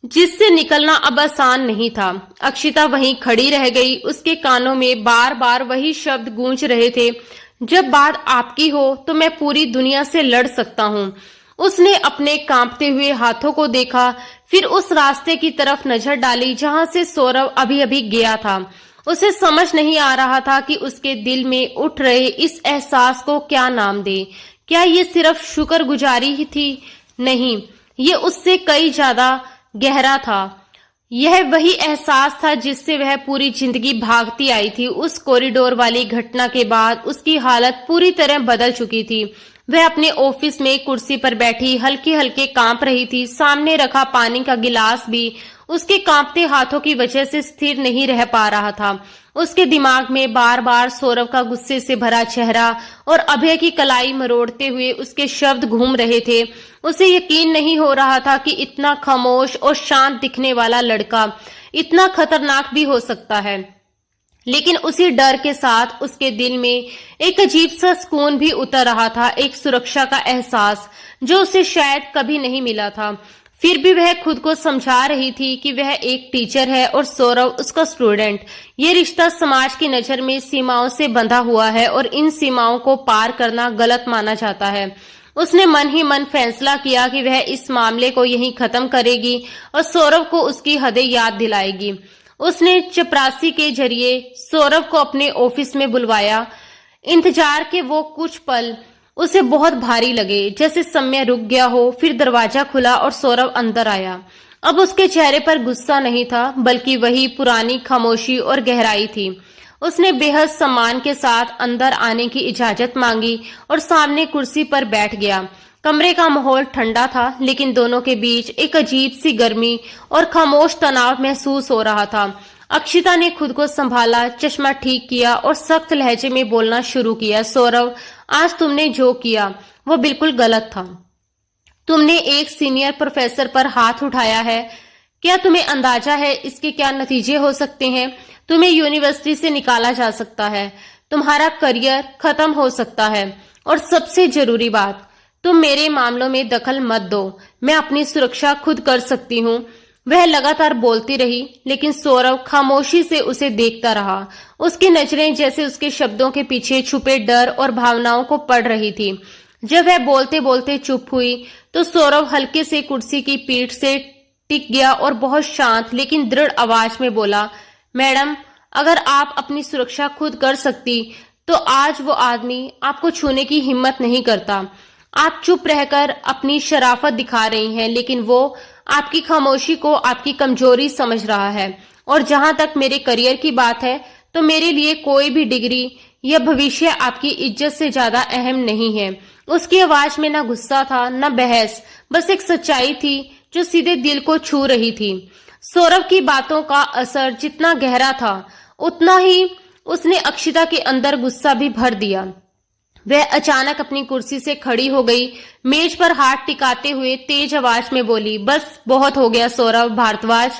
जिससे निकलना अब आसान नहीं था। अक्षिता वहीं खड़ी रह गई। उसके कानों में बार बार वही शब्द गूंज रहे थे, जब बात आपकी हो तो मैं पूरी दुनिया से लड़ सकता हूँ। उसने अपने कांपते हुए हाथों को देखा, फिर उस रास्ते की तरफ नजर डाली जहां से सौरभ अभी अभी गया था। उसे समझ नहीं आ रहा था कि उसके दिल में उठ रहे इस एहसास को क्या नाम दे। क्या ये सिर्फ शुक्रगुजारी ही थी? नहीं, ये उससे कई ज्यादा गहरा था। यह वही एहसास था जिससे वह पूरी जिंदगी भागती आई थी। उस कॉरिडोर वाली घटना के बाद उसकी हालत पूरी तरह बदल चुकी थी। वह अपने ऑफिस में कुर्सी पर बैठी हल्के हल्के कांप रही थी। सामने रखा पानी का गिलास भी उसके कांपते हाथों की वजह से स्थिर नहीं रह पा रहा था। उसके दिमाग में बार बार सौरभ का गुस्से से भरा चेहरा और अभय की कलाई मरोड़ते हुए उसके शब्द घूम रहे थे। उसे यकीन नहीं हो रहा था कि इतना खामोश और शांत दिखने वाला लड़का इतना खतरनाक भी हो सकता है। लेकिन उसी डर के साथ उसके दिल में एक अजीब सा सुकून भी उतर रहा था, एक सुरक्षा का एहसास जो उसे शायद कभी नहीं मिला था। फिर भी वह खुद को समझा रही थी कि वह एक टीचर है और सौरभ उसका स्टूडेंट। ये रिश्ता समाज की नजर में सीमाओं से बंधा हुआ है और इन सीमाओं को पार करना गलत माना जाता है। उसने मन ही मन फैसला किया कि वह इस मामले को यहीं खत्म करेगी और सौरभ को उसकी हदें याद दिलाएगी। उसने चपरासी के जरिए सौरभ को अपने ऑफिस में बुलवाया। इंतजार के वो कुछ पल उसे बहुत भारी लगे, जैसे समय रुक गया हो। फिर दरवाजा खुला और सौरभ अंदर आया। अब उसके चेहरे पर गुस्सा नहीं था, बल्कि वही पुरानी खामोशी और गहराई थी। उसने बेहद सम्मान के साथ अंदर आने की इजाजत मांगी और सामने कुर्सी पर बैठ गया। कमरे का माहौल ठंडा था, लेकिन दोनों के बीच एक अजीब सी गर्मी और खामोश तनाव महसूस हो रहा था। अक्षिता ने खुद को संभाला, चश्मा ठीक किया और सख्त लहजे में बोलना शुरू किया। सौरभ, आज तुमने जो किया वो बिल्कुल गलत था। तुमने एक सीनियर प्रोफेसर पर हाथ उठाया है। क्या तुम्हें अंदाजा है इसके क्या नतीजे हो सकते हैं? तुम्हें यूनिवर्सिटी से निकाला जा सकता है, तुम्हारा करियर खत्म हो सकता है, और सबसे जरूरी बात, तुम मेरे मामलों में दखल मत दो। मैं अपनी सुरक्षा खुद कर सकती हूँ। वह लगातार बोलती रही, लेकिन सौरभ खामोशी से उसे देखता रहा। उसकी नजरें जैसे उसके शब्दों के पीछे छुपे डर और भावनाओं को पढ़ रही थी। जब वह बोलते बोलते चुप हुई तो सौरभ हल्के से कुर्सी की पीठ से टिक गया और बहुत शांत लेकिन दृढ़ आवाज में बोला, मैडम, अगर आप अपनी सुरक्षा खुद कर सकती तो आज वो आदमी आपको छूने की हिम्मत नहीं करता। आप चुप रहकर अपनी शराफत दिखा रही हैं, लेकिन वो आपकी खामोशी को आपकी कमजोरी समझ रहा है। और जहां तक मेरे करियर की बात है, तो मेरे लिए कोई भी डिग्री या भविष्य आपकी इज्जत से ज्यादा अहम नहीं है। उसकी आवाज में ना गुस्सा था, ना बहस, बस एक सच्चाई थी जो सीधे दिल को छू रही थी। सौरभ की बातों का असर जितना गहरा था, उतना ही उसने अक्षिता के अंदर गुस्सा भी भर दिया। वह अचानक अपनी कुर्सी से खड़ी हो गई, मेज पर हाथ टिकाते हुए तेज आवाज में बोली, बस बहुत हो गया सौरभ भारद्वाज,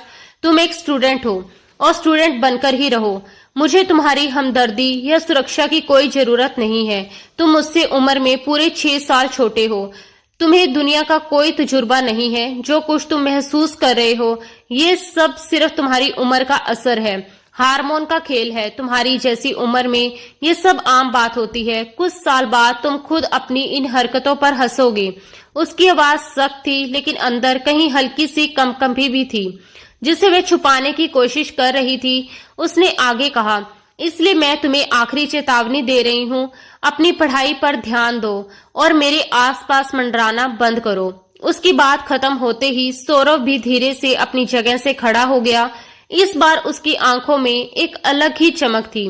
तुम एक स्टूडेंट हो और स्टूडेंट बनकर ही रहो। मुझे तुम्हारी हमदर्दी या सुरक्षा की कोई जरूरत नहीं है। तुम मुझसे उम्र में पूरे 6 साल छोटे हो। तुम्हें दुनिया का कोई तजुर्बा नहीं है। जो कुछ तुम महसूस कर रहे हो, ये सब सिर्फ तुम्हारी उम्र का असर है, हार्मोन का खेल है। तुम्हारी जैसी उम्र में ये सब आम बात होती है। कुछ साल बाद तुम खुद अपनी इन हरकतों पर हंसोगे। उसकी आवाज सख्त थी, लेकिन अंदर कहीं हल्की सी कंपी भी थी, जिसे वह छुपाने की कोशिश कर रही थी। उसने आगे कहा, इसलिए मैं तुम्हें आखिरी चेतावनी दे रही हूँ, अपनी पढ़ाई पर ध्यान दो और मेरे आसपास मंडराना बंद करो। उसकी बात खत्म होते ही सौरभ भी धीरे से अपनी जगह से खड़ा हो गया। इस बार उसकी आंखों में एक अलग ही चमक थी,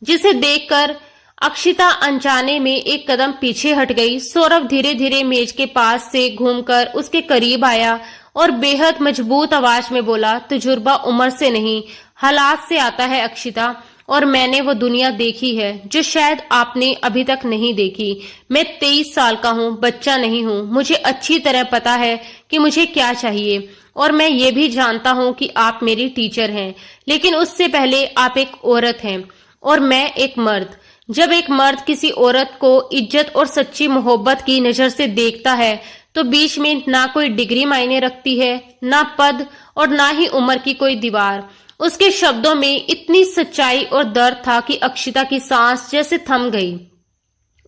जिसे देखकर अक्षिता अनजाने में एक कदम पीछे हट गई। सौरभ धीरे धीरे मेज के पास से घूमकर उसके करीब आया और बेहद मजबूत आवाज में बोला, तजुर्बा उम्र से नहीं, हालात से आता है अक्षिता, और मैंने वो दुनिया देखी है जो शायद आपने अभी तक नहीं देखी। मैं 23 साल का हूँ, बच्चा नहीं हूँ। मुझे अच्छी तरह पता है कि मुझे क्या चाहिए, और मैं ये भी जानता हूँ कि आप मेरी टीचर हैं, लेकिन उससे पहले आप एक औरत हैं और मैं एक मर्द। जब एक मर्द किसी औरत को इज्जत और सच्ची मोहब्बत की नजर से देखता है तो बीच में ना कोई डिग्री मायने रखती है, ना पद, और ना ही उम्र की कोई दीवार। उसके शब्दों में इतनी सच्चाई और दर्द था कि अक्षिता की सांस जैसे थम गई।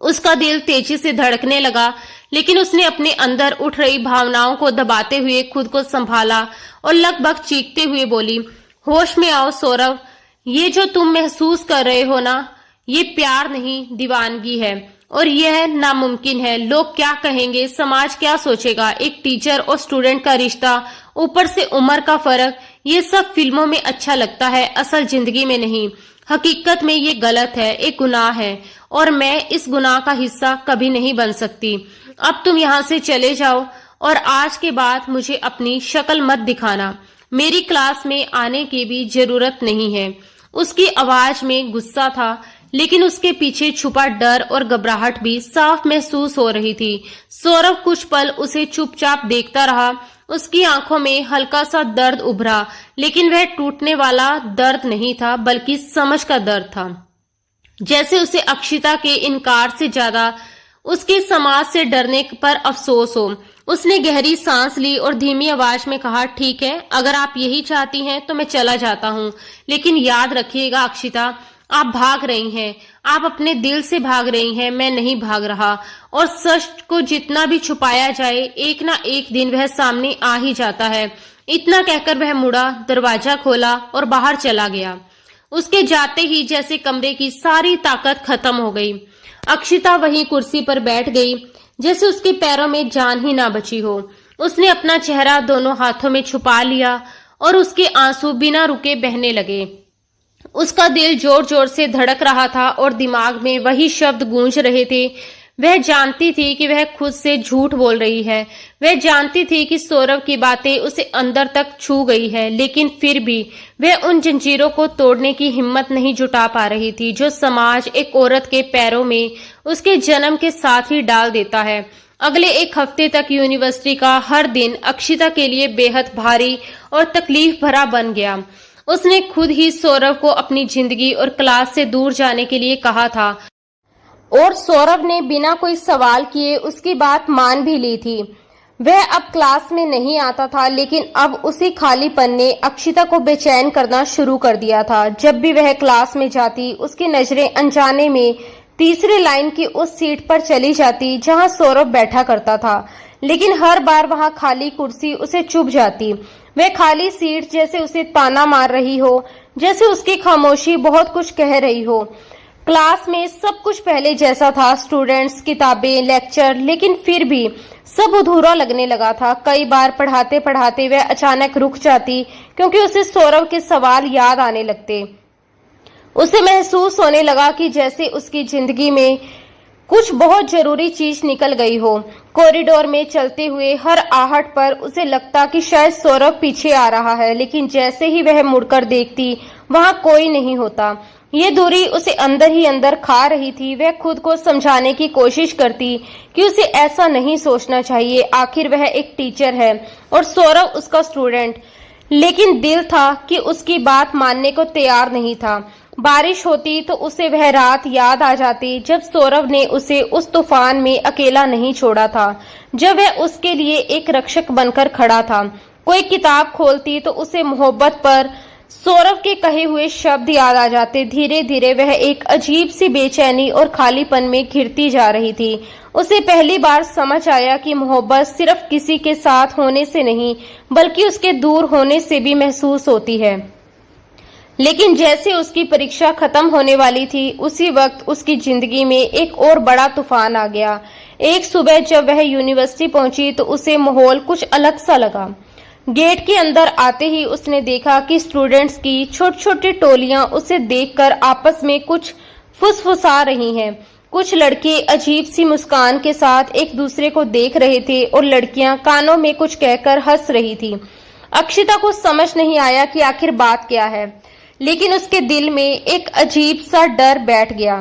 उसका दिल तेजी से धड़कने लगा, लेकिन उसने अपने अंदर उठ रही भावनाओं को दबाते हुए खुद को संभाला और लगभग चीखते हुए बोली, होश में आओ सौरभ, ये जो तुम महसूस कर रहे हो ना, ये प्यार नहीं, दीवानगी है, और यह नामुमकिन है। लोग क्या कहेंगे, समाज क्या सोचेगा, एक टीचर और स्टूडेंट का रिश्ता, ऊपर से उम्र का फर्क, ये सब फिल्मों में अच्छा लगता है, असल जिंदगी में नहीं। हकीकत में ये गलत है, एक गुनाह है, और मैं इस गुनाह का हिस्सा कभी नहीं बन सकती। अब तुम यहाँ से चले जाओ और आज के बाद मुझे अपनी शक्ल मत दिखाना। मेरी क्लास में आने की भी जरूरत नहीं है। उसकी आवाज में गुस्सा था, लेकिन उसके पीछे छुपा डर और घबराहट भी साफ महसूस हो रही थी। सौरभ कुछ पल उसे चुपचाप देखता रहा। उसकी आंखों में हल्का सा दर्द उभरा, लेकिन वह टूटने वाला दर्द नहीं था, बल्कि समझ का दर्द था। जैसे उसे अक्षिता के इनकार से ज्यादा उसके समाज से डरने पर अफसोस हो। उसने गहरी सांस ली और धीमी आवाज में कहा, ठीक है, अगर आप यही चाहती हैं तो मैं चला जाता हूँ, लेकिन याद रखिएगा अक्षिता, आप भाग रही हैं, आप अपने दिल से भाग रही हैं, मैं नहीं भाग रहा, और सच को जितना भी छुपाया जाए एक ना एक दिन वह सामने आ ही जाता है। इतना कहकर वह मुड़ा, दरवाजा खोला और बाहर चला गया। उसके जाते ही जैसे कमरे की सारी ताकत खत्म हो गई। अक्षिता वहीं कुर्सी पर बैठ गई, जैसे उसके पैरों में जान ही ना बची हो। उसने अपना चेहरा दोनों हाथों में छुपा लिया और उसके आंसू बिना रुके बहने लगे। उसका दिल जोर जोर से धड़क रहा था और दिमाग में वही शब्द गूंज रहे थे। वह जानती थी कि वह खुद से झूठ बोल रही है। वह जानती थी कि सौरभ की बातें उसे अंदर तक छू गई है, लेकिन फिर भी वह उन जंजीरों को तोड़ने की हिम्मत नहीं जुटा पा रही थी जो समाज एक औरत के पैरों में उसके जन्म के साथ ही डाल देता है। अगले एक हफ्ते तक यूनिवर्सिटी का हर दिन अक्षिता के लिए बेहद भारी और तकलीफ भरा बन गया। उसने खुद ही सौरभ को अपनी जिंदगी और क्लास से दूर जाने के लिए कहा था, और सौरभ ने बिना कोई सवाल किए उसकी बात मान भी ली थी। वह अब क्लास में नहीं आता था, लेकिन अब उसी खालीपन ने अक्षिता को बेचैन करना शुरू कर दिया था। जब भी वह क्लास में जाती, उसकी नजरें अनजाने में तीसरी लाइन की उस सीट पर चली जाती जहां सौरभ बैठा करता था, लेकिन हर बार वहां खाली कुर्सी उसे चुभ जाती। वह खाली सीट जैसे उसे ताना मार रही हो, जैसे उसकी खामोशी बहुत कुछ कह रही हो। क्लास में सब कुछ पहले जैसा था, स्टूडेंट्स, किताबें, लेक्चर, लेकिन फिर भी सब अधूरा लगने लगा था। कई बार पढ़ाते पढ़ाते वह अचानक रुक जाती, क्योंकि उसे सौरभ के सवाल याद आने लगते। उसे महसूस होने लगा कि जैसे उसकी जिंदगी में कुछ बहुत जरूरी चीज निकल गई हो। कॉरिडोर में चलते हुए हर आहट पर उसे लगता कि शायद सौरभ पीछे आ रहा है, लेकिन जैसे ही वह मुड़कर देखती, वहां कोई नहीं होता। ये दूरी उसे अंदर ही अंदर खा रही थी। वह खुद को समझाने की कोशिश करती कि उसे ऐसा नहीं सोचना चाहिए, आखिर वह एक टीचर है और सौरभ उसका स्टूडेंट, लेकिन दिल था कि उसकी बात मानने को तैयार नहीं था। बारिश होती तो उसे वह रात याद आ जाती जब सौरभ ने उसे उस तूफान में अकेला नहीं छोड़ा था, जब वह उसके लिए एक रक्षक बनकर खड़ा था। कोई किताब खोलती तो उसे मोहब्बत पर सौरभ के कहे हुए शब्द याद आ जाते। धीरे धीरे वह एक अजीब सी बेचैनी और खालीपन में घिरती जा रही थी। उसे पहली बार समझ आया कि मोहब्बत सिर्फ किसी के साथ होने से नहीं, बल्कि उसके दूर होने से भी महसूस होती है। लेकिन जैसे उसकी परीक्षा खत्म होने वाली थी, उसी वक्त उसकी जिंदगी में एक और बड़ा तूफान आ गया। एक सुबह जब वह यूनिवर्सिटी पहुंची तो उसे माहौल कुछ अलग सा लगा। गेट के अंदर आते ही उसने देखा कि स्टूडेंट्स की छोटी छोटी टोलियां उसे देखकर आपस में कुछ फुसफुसा रही हैं। कुछ लड़के अजीब सी मुस्कान के साथ एक दूसरे को देख रहे थे और लड़कियां कानों में कुछ कहकर हंस रही थी। अक्षिता को समझ नहीं आया कि आखिर बात क्या है, लेकिन उसके दिल में एक अजीब सा डर बैठ गया।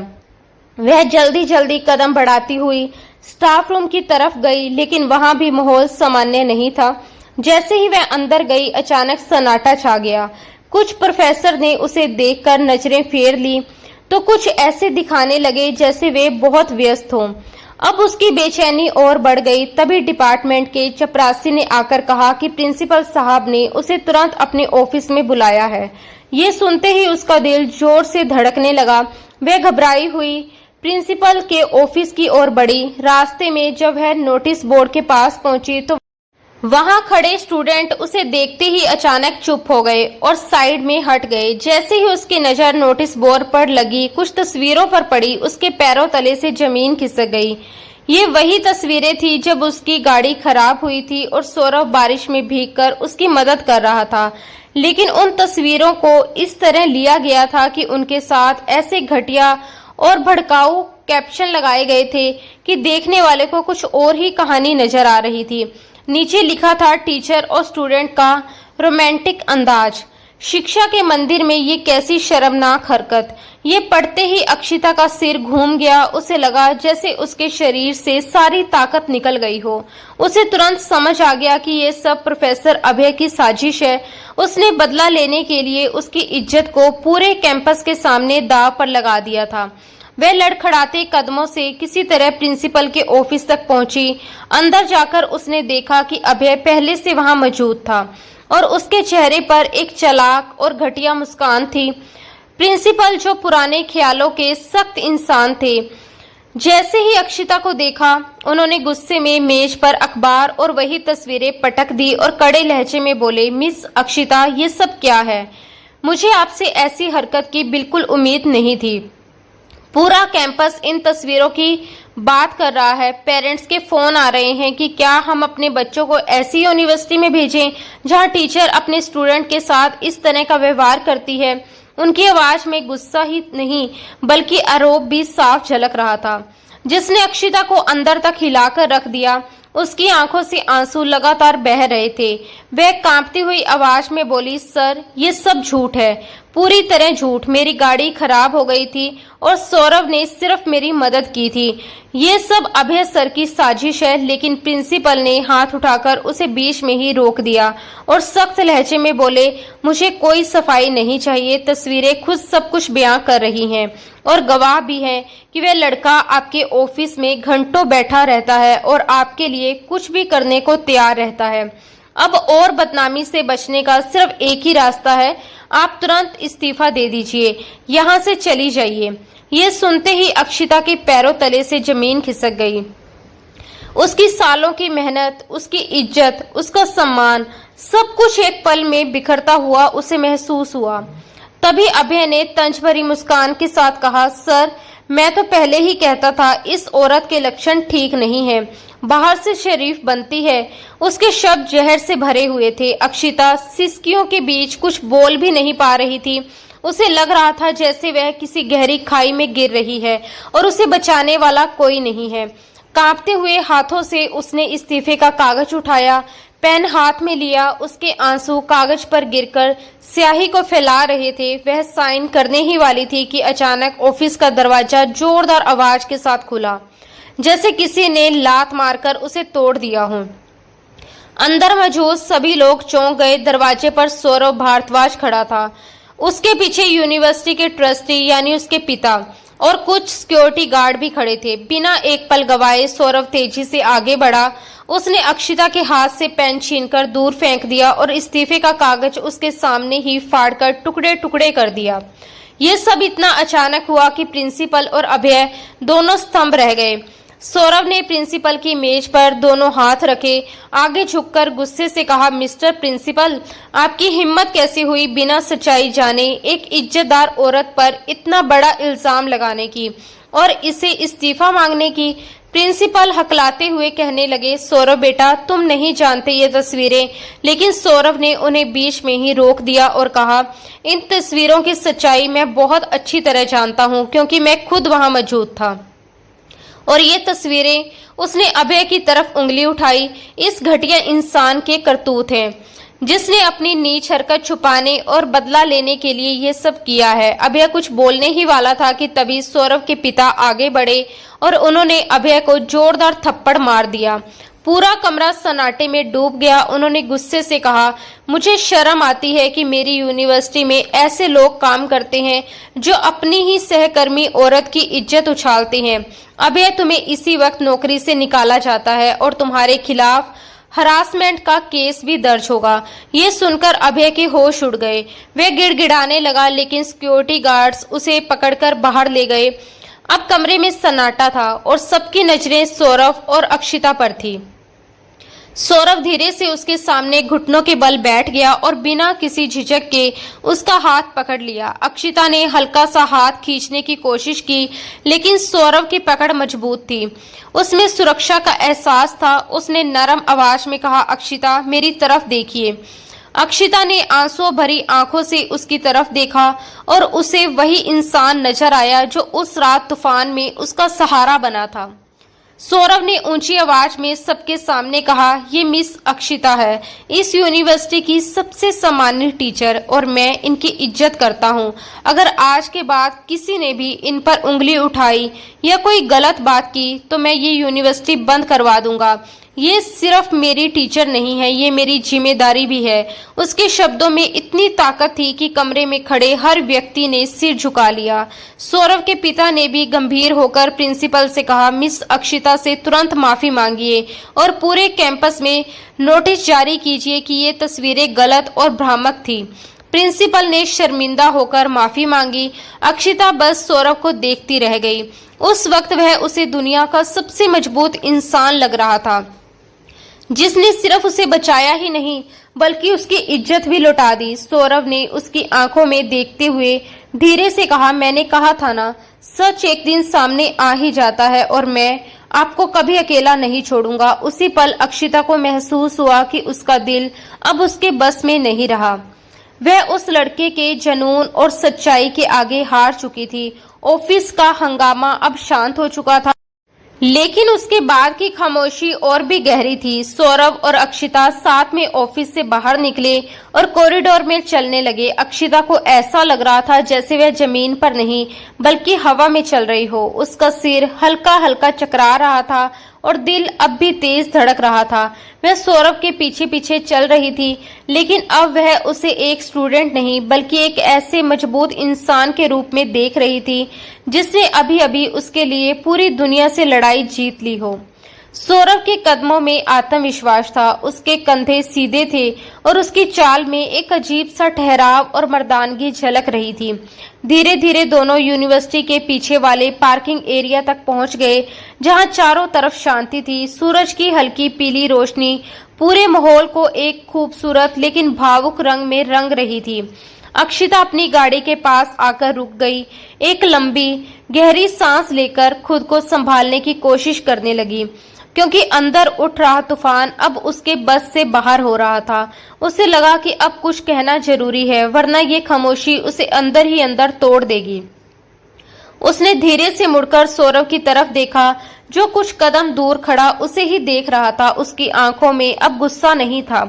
वह जल्दी जल्दी कदम बढ़ाती हुई स्टाफ रूम की तरफ गई, लेकिन वहां भी माहौल सामान्य नहीं था। जैसे ही वह अंदर गई, अचानक सन्नाटा छा गया। कुछ प्रोफेसर ने उसे देखकर नजरें फेर ली तो कुछ ऐसे दिखाने लगे जैसे वे बहुत व्यस्त हों। अब उसकी बेचैनी और बढ़ गई। तभी डिपार्टमेंट के चपरासी ने आकर कहा कि प्रिंसिपल साहब ने उसे तुरंत अपने ऑफिस में बुलाया है। ये सुनते ही उसका दिल जोर से धड़कने लगा। वह घबराई हुई प्रिंसिपल के ऑफिस की ओर बढ़ी। रास्ते में जब वह नोटिस बोर्ड के पास पहुंची तो वहां खड़े स्टूडेंट उसे देखते ही अचानक चुप हो गए और साइड में हट गए। जैसे ही उसकी नजर नोटिस बोर्ड पर लगी, कुछ तस्वीरों पर पड़ी, उसके पैरों तले से जमीन खिसक गई। ये वही तस्वीरें थी जब उसकी गाड़ी खराब हुई थी और सौरभ बारिश में भीगकर उसकी मदद कर रहा था। लेकिन उन तस्वीरों को इस तरह लिया गया था कि उनके साथ ऐसे घटिया और भड़काऊ कैप्शन लगाए गए थे कि देखने वाले को कुछ और ही कहानी नजर आ रही थी। नीचे लिखा था, टीचर और स्टूडेंट का रोमांटिक अंदाज, शिक्षा के मंदिर में ये कैसी शर्मनाक हरकत। ये पढ़ते ही अक्षिता का सिर घूम गया। उसे लगा जैसे उसके शरीर से सारी ताकत निकल गई हो। उसे तुरंत समझ आ गया कि ये सब प्रोफेसर अभय की साजिश है। उसने बदला लेने के लिए उसकी इज्जत को पूरे कैंपस के सामने दांव पर लगा दिया था। वह लड़खड़ाते कदमों से किसी तरह प्रिंसिपल के ऑफिस तक पहुंची। अंदर जाकर उसने देखा कि अभय पहले से वहां मौजूद था और उसके चेहरे पर एक चालाक और घटिया मुस्कान थी। प्रिंसिपल, जो पुराने ख्यालों के सख्त इंसान थे, जैसे ही अक्षिता को देखा, उन्होंने गुस्से में मेज पर अखबार और वही तस्वीरें पटक दी और कड़े लहजे में बोले, मिस अक्षिता, ये सब क्या है? मुझे आपसे ऐसी हरकत की बिल्कुल उम्मीद नहीं थी। पूरा कैंपस इन तस्वीरों की बात कर रहा है। पेरेंट्स के फोन आ रहे हैं कि क्या हम अपने बच्चों को ऐसी यूनिवर्सिटी में भेजें जहां टीचर अपने स्टूडेंट के साथ इस तरह का व्यवहार करती है। उनकी आवाज में गुस्सा ही नहीं बल्कि आरोप भी साफ झलक रहा था, जिसने अक्षिता को अंदर तक हिलाकर रख दिया। उसकी आंखों से आंसू लगातार बह रहे थे। वह कांपती हुई आवाज में बोली, सर, ये सब झूठ है, पूरी तरह झूठ। मेरी गाड़ी खराब हो गई थी और सौरभ ने सिर्फ मेरी मदद की थी। ये सब अभय सर की साजिश है। लेकिन प्रिंसिपल ने हाथ उठाकर उसे बीच में ही रोक दिया और सख्त लहजे में बोले, मुझे कोई सफाई नहीं चाहिए। तस्वीरें खुद सब कुछ बयां कर रही हैं और गवाह भी हैं कि वह लड़का आपके ऑफिस में घंटों बैठा रहता है और आपके लिए कुछ भी करने को तैयार रहता है। अब और बदनामी से बचने का सिर्फ एक ही रास्ता है, आप तुरंत इस्तीफा दे दीजिए, यहाँ से चली जाइए। ये सुनते ही अक्षिता के पैरों तले से जमीन खिसक गई। उसकी सालों की मेहनत, उसकी इज्जत, उसका सम्मान, सब कुछ एक पल में बिखरता हुआ उसे महसूस हुआ। तभी अभय ने तंज भरी मुस्कान के साथ कहा, सर, मैं तो पहले ही कहता था इस औरत के लक्षण ठीक नहीं है। बाहर से शरीफ बनती है। उसके शब्द जहर से भरे हुए थे। अक्षिता सिसकियों के बीच कुछ बोल भी नहीं पा रही थी। उसे लग रहा था जैसे वह किसी गहरी खाई में गिर रही है और उसे बचाने वाला कोई नहीं है। कांपते हुए हाथों से उसने इस्तीफे का कागज उठाया, पेन हाथ में लिया। उसके आंसू कागज पर गिरकर स्याही को फैला रहे थे। वह साइन करने ही वाली थी कि अचानक ऑफिस का दरवाजा जोरदार आवाज के साथ खुला, जैसे किसी ने लात मारकर उसे तोड़ दिया हो। अंदर मौजूद सभी लोग चौंक गए। दरवाजे पर सौरभ भारद्वाज खड़ा था। उसके पीछे यूनिवर्सिटी के ट्रस्टी यानी उसके पिता और कुछ सिक्योरिटी गार्ड भी खड़े थे। बिना एक पल गवाए सौरभ तेजी से आगे बढ़ा। उसने अक्षिता के हाथ से पेन छीनकर दूर फेंक दिया और इस्तीफे का कागज उसके सामने ही फाड़कर टुकड़े टुकड़े कर दिया। ये सब इतना अचानक हुआ कि प्रिंसिपल और अभय दोनों स्तंभ रह गए। सौरभ ने प्रिंसिपल की मेज पर दोनों हाथ रखे, आगे झुककर गुस्से से कहा, मिस्टर प्रिंसिपल, आपकी हिम्मत कैसी हुई बिना सच्चाई जाने एक इज्जतदार औरत पर इतना बड़ा इल्जाम लगाने की और इसे इस्तीफा मांगने की। प्रिंसिपल हकलाते हुए कहने लगे, सौरभ बेटा, तुम नहीं जानते ये तस्वीरें। लेकिन सौरभ ने उन्हें बीच में ही रोक दिया और कहा, इन तस्वीरों की सच्चाई मैं बहुत अच्छी तरह जानता हूँ क्योंकि मैं खुद वहां मौजूद था। और ये तस्वीरें, उसने अभय की तरफ उंगली उठाई, इस घटिया इंसान के करतूत हैं जिसने अपनी नीच हरकत छुपाने और बदला लेने के लिए ये सब किया है। अभय कुछ बोलने ही वाला था कि तभी सौरभ के पिता आगे बढ़े और उन्होंने अभय को जोरदार थप्पड़ मार दिया। पूरा कमरा सन्नाटे में डूब गया। उन्होंने गुस्से से कहा, मुझे शर्म आती है कि मेरी यूनिवर्सिटी में ऐसे लोग काम करते हैं जो अपनी ही सहकर्मी औरत की इज्जत उछालते हैं। अभय, तुम्हें इसी वक्त नौकरी से निकाला जाता है और तुम्हारे खिलाफ हरासमेंट का केस भी दर्ज होगा। ये सुनकर अभय के होश उड़ गए। वह गिड़गिड़ाने लगा, लेकिन सिक्योरिटी गार्ड्स उसे पकड़कर बाहर ले गए। अब कमरे में सन्नाटा था और सबकी नजरें सौरभ और अक्षिता पर थी। सौरभ धीरे से उसके सामने घुटनों के बल बैठ गया और बिना किसी झिझक के उसका हाथ पकड़ लिया। अक्षिता ने हल्का सा हाथ खींचने की कोशिश की, लेकिन सौरभ की पकड़ मजबूत थी। उसमें सुरक्षा का एहसास था। उसने नरम आवाज में कहा, अक्षिता, मेरी तरफ देखिए। अक्षिता ने आंसुओं भरी आंखों से उसकी तरफ देखा और उसे वही इंसान नजर आया जो उस रात तूफान में उसका सहारा बना था। सौरभ ने ऊंची आवाज में सबके सामने कहा, ये मिस अक्षिता है, इस यूनिवर्सिटी की सबसे सम्मानित टीचर, और मैं इनकी इज्जत करता हूँ। अगर आज के बाद किसी ने भी इन पर उंगली उठाई या कोई गलत बात की तो मैं ये यूनिवर्सिटी बंद करवा दूंगा। ये सिर्फ मेरी टीचर नहीं है, ये मेरी जिम्मेदारी भी है। उसके शब्दों में इतनी ताकत थी कि कमरे में खड़े हर व्यक्ति ने सिर झुका लिया। सौरभ के पिता ने भी गंभीर होकर प्रिंसिपल से कहा, मिस अक्षिता से तुरंत माफी मांगिए और पूरे कैंपस में नोटिस जारी कीजिए कि ये तस्वीरें गलत और भ्रामक थी। प्रिंसिपल ने शर्मिंदा होकर माफी मांगी। अक्षिता बस सौरभ को देखती रह गई। उस वक्त वह उसे दुनिया का सबसे मजबूत इंसान लग रहा था, जिसने सिर्फ उसे बचाया ही नहीं बल्कि उसकी इज्जत भी लौटा दी। सौरभ ने उसकी आंखों में देखते हुए धीरे से कहा, मैंने कहा था ना, सच एक दिन सामने आ ही जाता है और मैं आपको कभी अकेला नहीं छोड़ूंगा। उसी पल अक्षिता को महसूस हुआ कि उसका दिल अब उसके बस में नहीं रहा। वह उस लड़के के जुनून और सच्चाई के आगे हार चुकी थी। ऑफिस का हंगामा अब शांत हो चुका था, लेकिन उसके बाद की खामोशी और भी गहरी थी। सौरभ और अक्षिता साथ में ऑफिस से बाहर निकले और कॉरिडोर में चलने लगे। अक्षिता को ऐसा लग रहा था जैसे वह जमीन पर नहीं बल्कि हवा में चल रही हो। उसका सिर हल्का हल्का चकरा रहा था और दिल अब भी तेज धड़क रहा था। वह सौरभ के पीछे पीछे चल रही थी, लेकिन अब वह उसे एक स्टूडेंट नहीं बल्कि एक ऐसे मजबूत इंसान के रूप में देख रही थी जिसने अभी अभी उसके लिए पूरी दुनिया से लड़ाई जीत ली हो। सौरभ के कदमों में आत्मविश्वास था, उसके कंधे सीधे थे और उसकी चाल में एक अजीब सा ठहराव और मर्दानगी झलक रही थी। धीरे धीरे दोनों यूनिवर्सिटी के पीछे वाले पार्किंग एरिया तक पहुंच गए, जहां चारों तरफ शांति थी। सूरज की हल्की पीली रोशनी पूरे माहौल को एक खूबसूरत लेकिन भावुक रंग में रंग रही थी। अक्षिता अपनी गाड़ी के पास आकर रुक गई। एक लंबी गहरी सांस लेकर खुद को संभालने की कोशिश करने लगी, क्योंकि अंदर उठ रहा तूफान अब उसके बस से बाहर हो रहा था। उसे लगा कि अब कुछ कहना जरूरी है, वरना ये खामोशी उसे अंदर ही अंदर तोड़ देगी। उसने धीरे से मुड़कर सौरभ की तरफ देखा, जो कुछ कदम दूर खड़ा उसे ही देख रहा था। उसकी आंखों में अब गुस्सा नहीं था,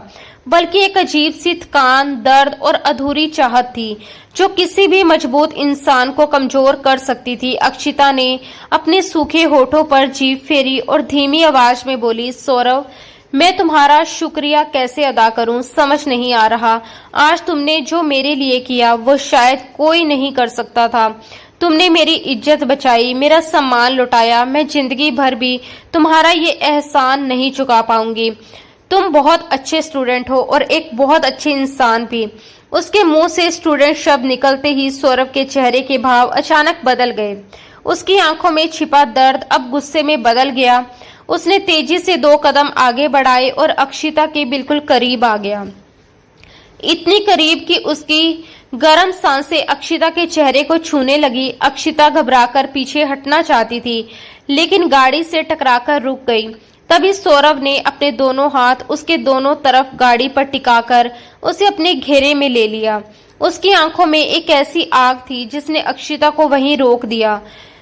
बल्कि एक अजीब सी थकान, दर्द और अधूरी चाहत थी जो किसी भी मजबूत इंसान को कमजोर कर सकती थी। अक्षिता ने अपने सूखे होठों पर जीभ फेरी और धीमी आवाज में बोली, सौरभ, मैं तुम्हारा शुक्रिया कैसे अदा करूं समझ नहीं आ रहा। आज तुमने जो मेरे लिए किया वो शायद कोई नहीं कर सकता था। तुमने मेरी इज्जत बचाई, मेरा सम्मान लौटाया। मैं जिंदगी भर भी तुम्हारा ये एहसान नहीं चुका पाऊंगी। तुम बहुत अच्छे स्टूडेंट हो और एक बहुत अच्छे इंसान भी। उसके मुंह से स्टूडेंट शब्द निकलते ही सौरभ के चेहरे के भाव अचानक बदल गए। उसकी आंखों में छिपा दर्द अब गुस्से में बदल गया। उसने तेजी से 2 कदम आगे बढ़ाए और अक्षिता के बिल्कुल करीब आ गया, इतनी करीब कि उसकी गर्म सांसें अक्षिता के चेहरे को छूने लगी। अक्षिता घबराकर पीछे हटना चाहती थी, लेकिन गाड़ी से टकराकर रुक गई। तभी सौरभ ने अपने दोनों हाथ उसके दोनों तरफ गाड़ी पर टिकाकर उसे अपने घेरे में ले लिया। उसकी आंखों में एक ऐसी आग थी जिसने अक्षिता को वहीं रोक दिया।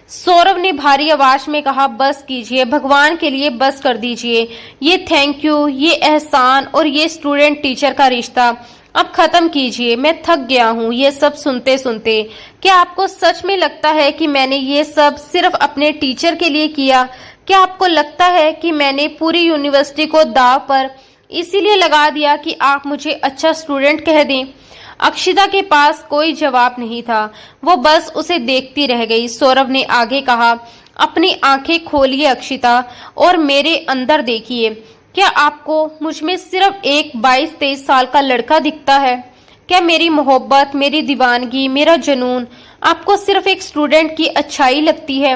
सौरभ ने भारी आवाज में कहा, बस कीजिए, भगवान के लिए बस कर दीजिए। ये थैंक यू, ये एहसान और ये स्टूडेंट टीचर का रिश्ता अब खत्म कीजिए। मैं थक गया हूँ ये सब सुनते सुनते। क्या आपको सच में लगता है कि मैंने ये सब सिर्फ अपने टीचर के लिए किया? क्या आपको लगता है कि मैंने पूरी यूनिवर्सिटी को दांव पर इसीलिए लगा दिया कि आप मुझे अच्छा स्टूडेंट कह दें? अक्षिता के पास कोई जवाब नहीं था, वो बस उसे देखती रह गई। सौरभ ने आगे कहा, अपनी आंखें खोलिए अक्षिता और मेरे अंदर देखिए। क्या आपको मुझ में सिर्फ एक 22-23 साल का लड़का दिखता है? क्या मेरी मोहब्बत, मेरी दीवानगी, मेरा जुनून आपको सिर्फ एक स्टूडेंट की अच्छाई लगती है?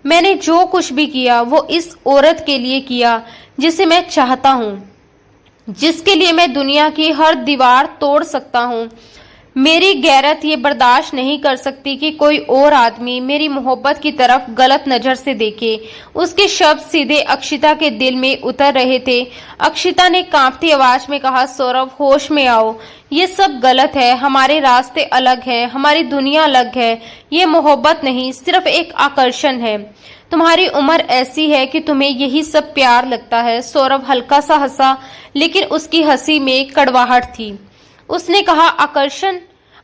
मैंने जो कुछ भी किया वो इस औरत के लिए किया जिसे मैं चाहता हूँ, जिसके लिए मैं दुनिया की हर दीवार तोड़ सकता हूँ। मेरी गैरत ये बर्दाश्त नहीं कर सकती कि कोई और आदमी मेरी मोहब्बत की तरफ गलत नजर से देखे। उसके शब्द सीधे अक्षिता के दिल में उतर रहे थे। अक्षिता ने कांपती आवाज में कहा, सौरभ होश में आओ, ये सब गलत है, हमारे रास्ते अलग हैं, हमारी दुनिया अलग है। ये मोहब्बत नहीं, सिर्फ एक आकर्षण है। तुम्हारी उम्र ऐसी है कि तुम्हें यही सब प्यार लगता है। सौरभ हल्का सा हंसा, लेकिन उसकी हंसी में कड़वाहट थी। उसने कहा, आकर्षण?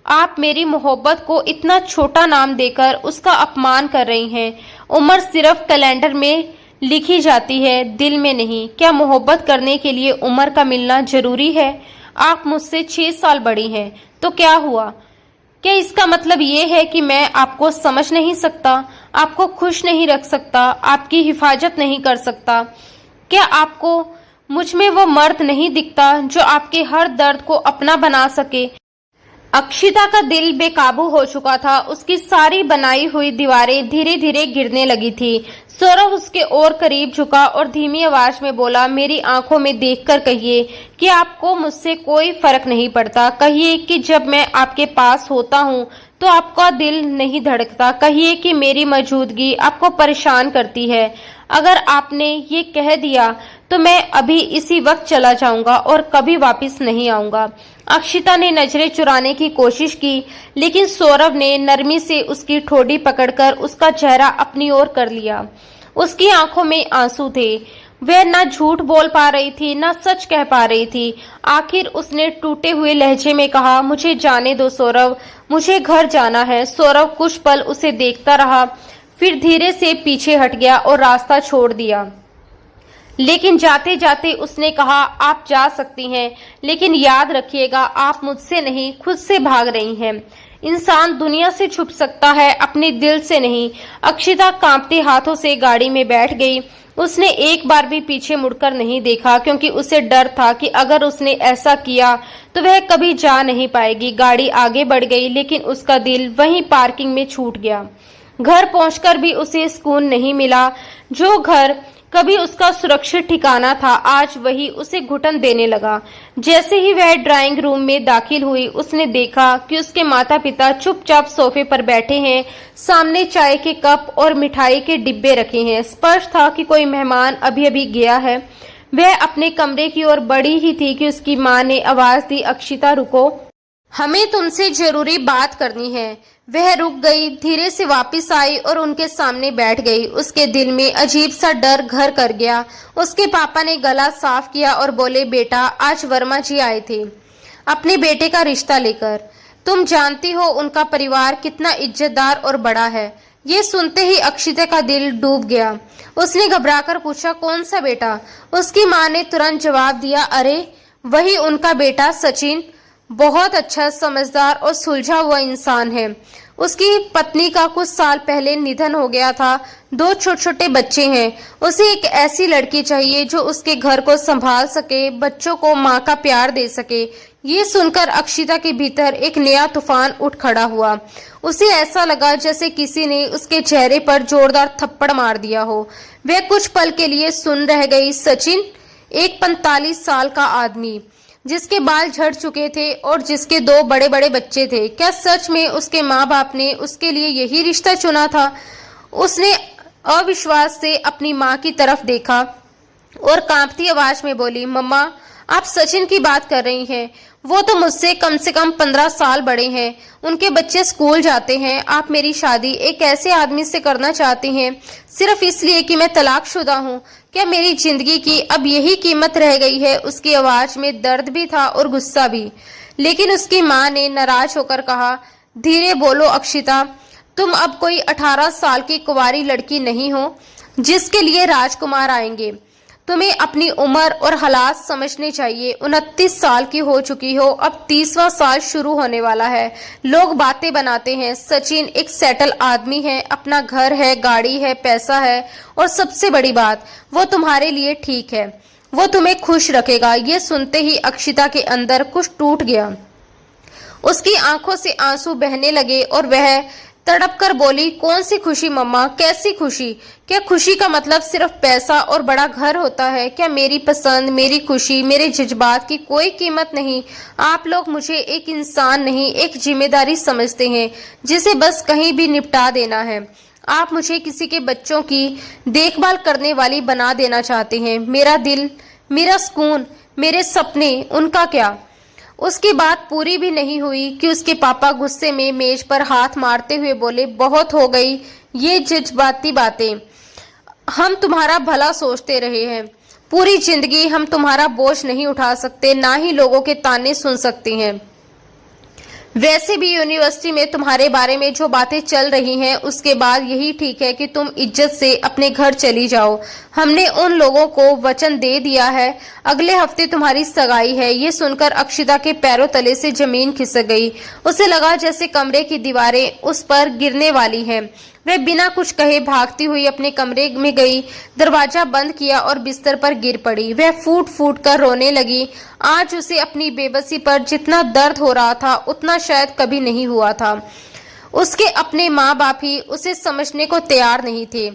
आप मेरी मोहब्बत को इतना छोटा नाम देकर उसका अपमान कर रही हैं। उम्र सिर्फ कैलेंडर में लिखी जाती है, दिल में नहीं। क्या मोहब्बत करने के लिए उम्र का मिलना जरूरी है? आप मुझसे 6 साल बड़ी हैं, तो क्या हुआ? क्या इसका मतलब ये है कि मैं आपको समझ नहीं सकता, आपको खुश नहीं रख सकता, आपकी हिफाजत नहीं कर सकता? क्या आपको मुझ में वो मर्द नहीं दिखता जो आपके हर दर्द को अपना बना सके? अक्षिता का दिल बेकाबू हो चुका था। उसकी सारी बनाई हुई दीवारें धीरे धीरे गिरने लगी थी। सौरभ उसके और करीब झुका और धीमी आवाज में बोला, मेरी आंखों में देखकर कहिए कि आपको मुझसे कोई फर्क नहीं पड़ता। कहिए कि जब मैं आपके पास होता हूँ तो आपका दिल नहीं धड़कता। कहिए कि मेरी मौजूदगी आपको परेशान करती है। अगर आपने ये कह दिया तो मैं अभी इसी वक्त चला जाऊंगा और कभी वापस नहीं आऊंगा। अक्षिता ने नजरें चुराने की कोशिश की, लेकिन सौरभ ने नरमी से उसकी ठोड़ी पकड़कर उसका चेहरा अपनी ओर कर लिया। उसकी आंखों में आंसू थे। वह न झूठ बोल पा रही थी, न सच कह पा रही थी। आखिर उसने टूटे हुए लहजे में कहा, मुझे जाने दो सौरभ, मुझे घर जाना है। सौरभ कुछ पल उसे देखता रहा, फिर धीरे से पीछे हट गया और रास्ता छोड़ दिया। लेकिन जाते जाते उसने कहा, आप जा सकती हैं, लेकिन याद रखिएगा आप मुझसे नहीं, खुद से भाग रही हैं। इंसान दुनिया से छुप सकता है, अपने दिल से नहीं। अक्षिता कांपते हाथों से गाड़ी में बैठ गई। उसने एक बार भी पीछे मुड़कर नहीं देखा, क्योंकि उसे डर था कि अगर उसने ऐसा किया तो वह कभी जा नहीं पाएगी। गाड़ी आगे बढ़ गई, लेकिन उसका दिल वहीं पार्किंग में छूट गया। घर पहुंचकर भी उसे सुकून नहीं मिला। जो घर कभी उसका सुरक्षित ठिकाना था, आज वही उसे घुटन देने लगा। जैसे ही वह ड्राइंग रूम में दाखिल हुई, उसने देखा कि उसके माता पिता चुपचाप सोफे पर बैठे हैं। सामने चाय के कप और मिठाई के डिब्बे रखे हैं। स्पष्ट था कि कोई मेहमान अभी अभी गया है। वह अपने कमरे की ओर बढ़ी ही थी कि उसकी माँ ने आवाज दी, अक्षिता रुको, हमें तुमसे जरूरी बात करनी है। वह रुक गई, धीरे से वापस आई और उनके सामने बैठ गई। उसके दिल में अजीब सा डर घर कर गया। उसके पापा ने गला साफ किया और बोले, बेटा आज वर्मा जी आए थे अपने बेटे का रिश्ता लेकर। तुम जानती हो उनका परिवार कितना इज्जतदार और बड़ा है। ये सुनते ही अक्षिता का दिल डूब गया। उसने घबराकर पूछा, कौन सा बेटा? उसकी माँ ने तुरंत जवाब दिया, अरे वही उनका बेटा सचिन, बहुत अच्छा, समझदार और सुलझा हुआ इंसान है। उसकी पत्नी का कुछ साल पहले निधन हो गया था। 2 छोटे छोटे बच्चे हैं। उसे एक ऐसी लड़की चाहिए जो उसके घर को संभाल सके, बच्चों को माँ का प्यार दे सके। ये सुनकर अक्षिता के भीतर एक नया तूफान उठ खड़ा हुआ। उसे ऐसा लगा जैसे किसी ने उसके चेहरे पर जोरदार थप्पड़ मार दिया हो। वह कुछ पल के लिए सुन रह गई। सचिन, एक 45 साल का आदमी जिसके बाल झड़ चुके थे और जिसके 2 बड़े बड़े बच्चे थे। क्या सच में उसके माँ बाप ने उसके लिए यही रिश्ता चुना था? उसने अविश्वास से अपनी माँ की तरफ देखा और कांपती आवाज में बोली, मम्मा, आप सचिन की बात कर रही हैं? वो तो मुझसे कम से कम 15 साल बड़े हैं। उनके बच्चे स्कूल जाते हैं। आप मेरी शादी एक ऐसे आदमी से करना चाहती हैं सिर्फ इसलिए कि मैं तलाकशुदा हूँ? क्या मेरी जिंदगी की अब यही कीमत रह गई है? उसकी आवाज में दर्द भी था और गुस्सा भी। लेकिन उसकी माँ ने नाराज होकर कहा, धीरे बोलो अक्षिता, तुम अब कोई 18 साल की कुंवारी लड़की नहीं हो जिसके लिए राजकुमार आएंगे। तुम्हें अपनी उम्र और हालात समझने चाहिए। 29 साल की हो चुकी हो, अब 30वां साल शुरू होने वाला है। लोग बातें बनाते हैं। सचिन एक सेटल आदमी है, अपना घर है, गाड़ी है, पैसा है और सबसे बड़ी बात, वो तुम्हारे लिए ठीक है, वो तुम्हें खुश रखेगा। ये सुनते ही अक्षिता के अंदर कुछ टूट गया। उसकी आंखों से आंसू बहने लगे और वह तड़प कर बोली, कौन सी खुशी मम्मा, कैसी खुशी? क्या खुशी का मतलब सिर्फ पैसा और बड़ा घर होता है? क्या मेरी पसंद, मेरी खुशी, मेरे जज्बात की कोई कीमत नहीं? आप लोग मुझे एक इंसान नहीं, एक जिम्मेदारी समझते हैं जिसे बस कहीं भी निपटा देना है। आप मुझे किसी के बच्चों की देखभाल करने वाली बना देना चाहते हैं। मेरा दिल, मेरा सुकून, मेरे सपने, उनका क्या? उसकी बात पूरी भी नहीं हुई कि उसके पापा गुस्से में मेज पर हाथ मारते हुए बोले, बहुत हो गई ये जज्बाती बातें। हम तुम्हारा भला सोचते रहे हैं। पूरी जिंदगी हम तुम्हारा बोझ नहीं उठा सकते, ना ही लोगों के ताने सुन सकते हैं। वैसे भी यूनिवर्सिटी में तुम्हारे बारे में जो बातें चल रही हैं, उसके बाद यही ठीक है कि तुम इज्जत से अपने घर चली जाओ। हमने उन लोगों को वचन दे दिया है, अगले हफ्ते तुम्हारी सगाई है। ये सुनकर अक्षिता के पैरों तले से जमीन खिसक गई। उसे लगा जैसे कमरे की दीवारें उस पर गिरने वाली हैं। वह बिना कुछ कहे भागती हुई अपने कमरे में गई, दरवाजा बंद किया और बिस्तर पर गिर पड़ी। वह फूट फूट कर रोने लगी। आज उसे अपनी बेबसी पर जितना दर्द हो रहा था उतना शायद कभी नहीं हुआ था। उसके अपने माँ बाप ही उसे समझने को तैयार नहीं थे।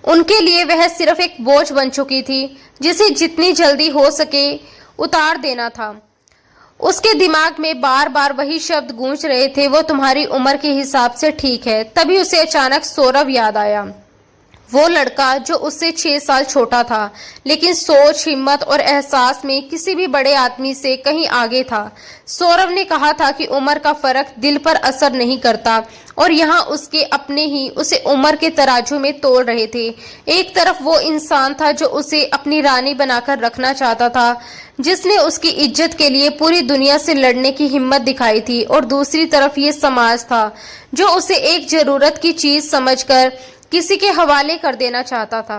उनके लिए वह सिर्फ एक बोझ बन चुकी थी जिसे जितनी जल्दी हो सके उतार देना था। उसके दिमाग में बार बार वही शब्द गूंज रहे थे, वो तुम्हारी उम्र के हिसाब से ठीक है। तभी उसे अचानक सौरभ याद आया, वो लड़का जो उससे 6 साल छोटा था, लेकिन सोच, हिम्मत और एहसास में किसी भी बड़े आदमी से कहीं आगे था। सौरभ ने कहा था कि उम्र का फर्क दिल पर असर नहीं करता, और यहाँ उसके अपने ही उसे उम्र के तराजू में तोल रहे थे। एक तरफ वो इंसान था जो उसे अपनी रानी बनाकर रखना चाहता था, जिसने उसकी इज्जत के लिए पूरी दुनिया से लड़ने की हिम्मत दिखाई थी, और दूसरी तरफ ये समाज था जो उसे एक जरूरत की चीज समझकर किसी के हवाले कर देना चाहता था।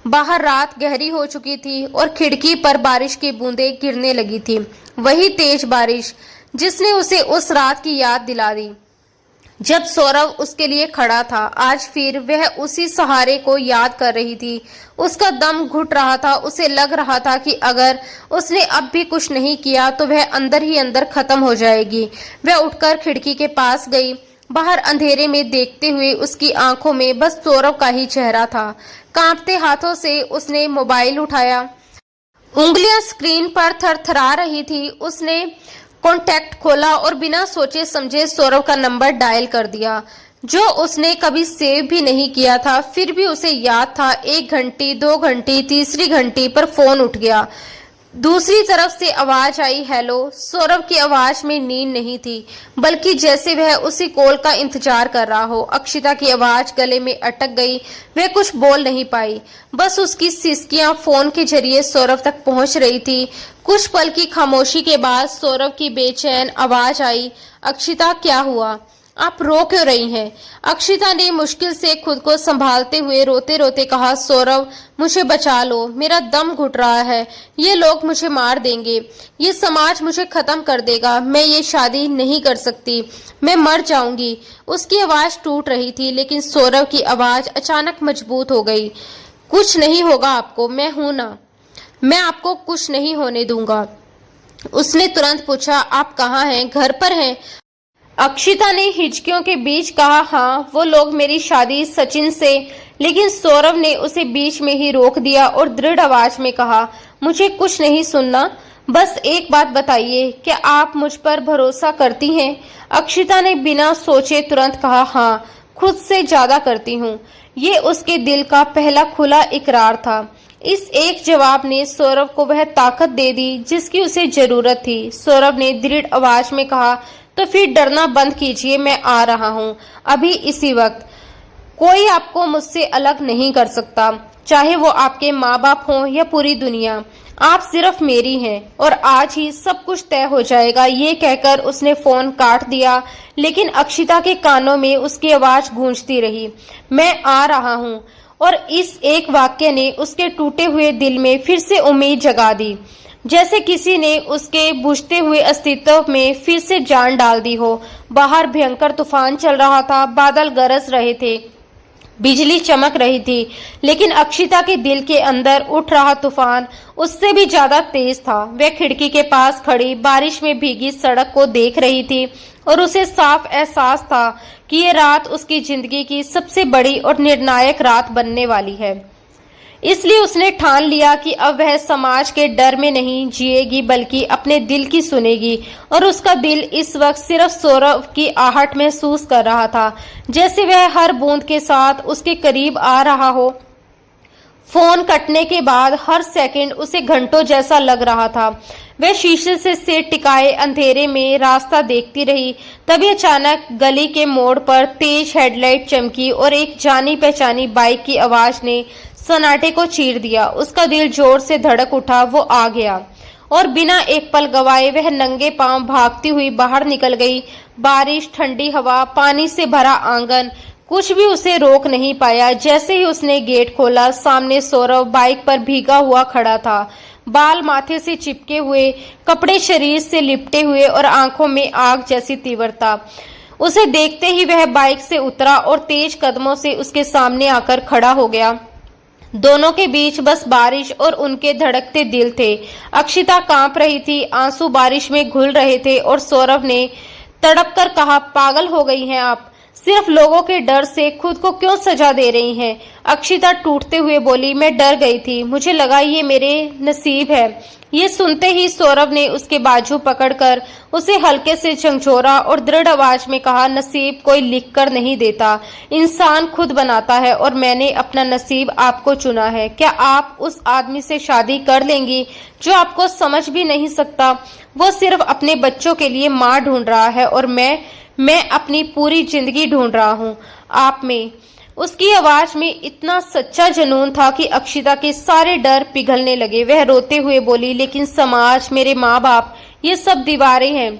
बाहर रात गहरी हो चुकी थी और खिड़की पर बारिश की बूंदें गिरने लगी थी। वही तेज बारिश जिसने उसे उस रात की याद दिला दी जब सौरभ उसके लिए खड़ा था। आज फिर वह उसी सहारे को याद कर रही थी। उसका दम घुट रहा था। उसे लग रहा था कि अगर उसने अब भी कुछ नहीं किया तो वह अंदर ही अंदर खत्म हो जाएगी। वह उठकर खिड़की के पास गई। बाहर अंधेरे में देखते हुए उसकी आंखों में बस सौरभ का ही चेहरा था। कांपते हाथों से उसने मोबाइल उठाया। उंगलियां स्क्रीन पर थरथरा रही थी। उसने कॉन्टैक्ट खोला और बिना सोचे समझे सौरभ का नंबर डायल कर दिया, जो उसने कभी सेव भी नहीं किया था। फिर भी उसे याद था। 1 घंटी, 2 घंटी, तीसरी घंटी पर फोन उठ गया। दूसरी तरफ से आवाज आई, हेलो। सौरभ की आवाज में नींद नहीं थी, बल्कि जैसे वह उसी कॉल का इंतजार कर रहा हो। अक्षिता की आवाज गले में अटक गई। वह कुछ बोल नहीं पाई, बस उसकी सिसकियां फोन के जरिए सौरभ तक पहुंच रही थी। कुछ पल की खामोशी के बाद सौरभ की बेचैन आवाज आई, अक्षिता क्या हुआ? आप रो क्यों रही हैं? अक्षिता ने मुश्किल से खुद को संभालते हुए रोते रोते कहा, सौरभ मुझे बचा लो, मेरा दम घुट रहा है, ये लोग मुझे मार देंगे, ये समाज मुझे खत्म कर देगा, मैं ये शादी नहीं कर सकती, मैं मर जाऊंगी। उसकी आवाज टूट रही थी, लेकिन सौरभ की आवाज अचानक मजबूत हो गई। कुछ नहीं होगा आपको, मैं हूं ना, मैं आपको कुछ नहीं होने दूंगा। उसने तुरंत पूछा, आप कहाँ हैं? घर पर हैं? अक्षिता ने हिचकियों के बीच कहा, हाँ, वो लोग मेरी शादी सचिन से। लेकिन सौरभ ने उसे बीच में ही रोक दिया और दृढ़ आवाज में कहा, मुझे कुछ नहीं सुनना, बस एक बात बताइए, क्या आप मुझ पर भरोसा करती हैं? अक्षिता ने बिना सोचे तुरंत कहा, हाँ, खुद से ज्यादा करती हूँ। ये उसके दिल का पहला खुला इकरार था। इस एक जवाब ने सौरभ को वह ताकत दे दी जिसकी उसे जरूरत थी। सौरभ ने दृढ़ आवाज में कहा, तो फिर डरना बंद कीजिए, मैं आ रहा हूँ अभी इसी वक्त। कोई आपको मुझसे अलग नहीं कर सकता, चाहे वो आपके माँ बाप हों या पूरी दुनिया। आप सिर्फ मेरी हैं और आज ही सब कुछ तय हो जाएगा। ये कहकर उसने फोन काट दिया, लेकिन अक्षिता के कानों में उसकी आवाज गूंजती रही, मैं आ रहा हूँ। और इस एक वाक्य ने उसके टूटे हुए दिल में फिर से उम्मीद जगा दी, जैसे किसी ने उसके बुझते हुए अस्तित्व में फिर से जान डाल दी हो। बाहर भयंकर तूफान चल रहा था, बादल गरज रहे थे, बिजली चमक रही थी, लेकिन अक्षिता के दिल के अंदर उठ रहा तूफान उससे भी ज्यादा तेज था। वह खिड़की के पास खड़ी बारिश में भीगी सड़क को देख रही थी और उसे साफ एहसास था कि ये रात उसकी जिंदगी की सबसे बड़ी और निर्णायक रात बनने वाली है। इसलिए उसने ठान लिया कि अब वह समाज के डर में नहीं जिएगी, बल्कि अपने दिल की सुनेगी। और उसका दिल इस वक्त सिर्फ सौरभ की आहट महसूस कर रहा था, जैसे वह हर बूंद के साथ उसके करीब आ रहा हो। फोन कटने के बाद हर सेकंड उसे घंटों जैसा लग रहा था। वह शीशे से टिकाए अंधेरे में रास्ता देखती रही। तभी अचानक गली के मोड़ पर तेज हेडलाइट चमकी और एक जानी पहचानी बाइक की आवाज ने सन्नाटे को चीर दिया। उसका दिल जोर से धड़क उठा। वो आ गया और बिना एक पल गवाए वह नंगे पांव भागती हुई बाहर निकल गई। बारिश, ठंडी हवा, पानी से भरा आंगन, कुछ भी उसे रोक नहीं पाया। जैसे ही उसने गेट खोला, सामने सौरभ बाइक पर भीगा हुआ खड़ा था, बाल माथे से चिपके हुए, कपड़े शरीर से लिपटे हुए और आंखों में आग जैसी तीव्रता। उसे देखते ही वह बाइक से उतरा और तेज कदमों से उसके सामने आकर खड़ा हो गया। दोनों के बीच बस बारिश और उनके धड़कते दिल थे। अक्षिता कांप रही थी, आंसू बारिश में घुल रहे थे और सौरभ ने तड़प कर कहा, पागल हो गई हैं आप, सिर्फ लोगों के डर से खुद को क्यों सजा दे रही हैं? अक्षिता टूटते हुए बोली, मैं डर गई थी, मुझे लगा ये मेरे नसीब है। ये सुनते ही सौरभ ने उसके बाजू पकड़कर उसे हल्के से झंझोरा और दृढ़ आवाज में कहा, नसीब कोई लिख कर नहीं देता, इंसान खुद बनाता है और मैंने अपना नसीब आपको चुना है। क्या आप उस आदमी से शादी कर लेंगी जो आपको समझ भी नहीं सकता? वो सिर्फ अपने बच्चों के लिए माँ ढूंढ रहा है और मैं अपनी पूरी जिंदगी ढूंढ रहा हूँ आप में। उसकी आवाज में इतना सच्चा जुनून था कि अक्षिता के सारे डर पिघलने लगे। वह रोते हुए बोली, लेकिन समाज, मेरे माँ बाप, ये सब दीवारें हैं।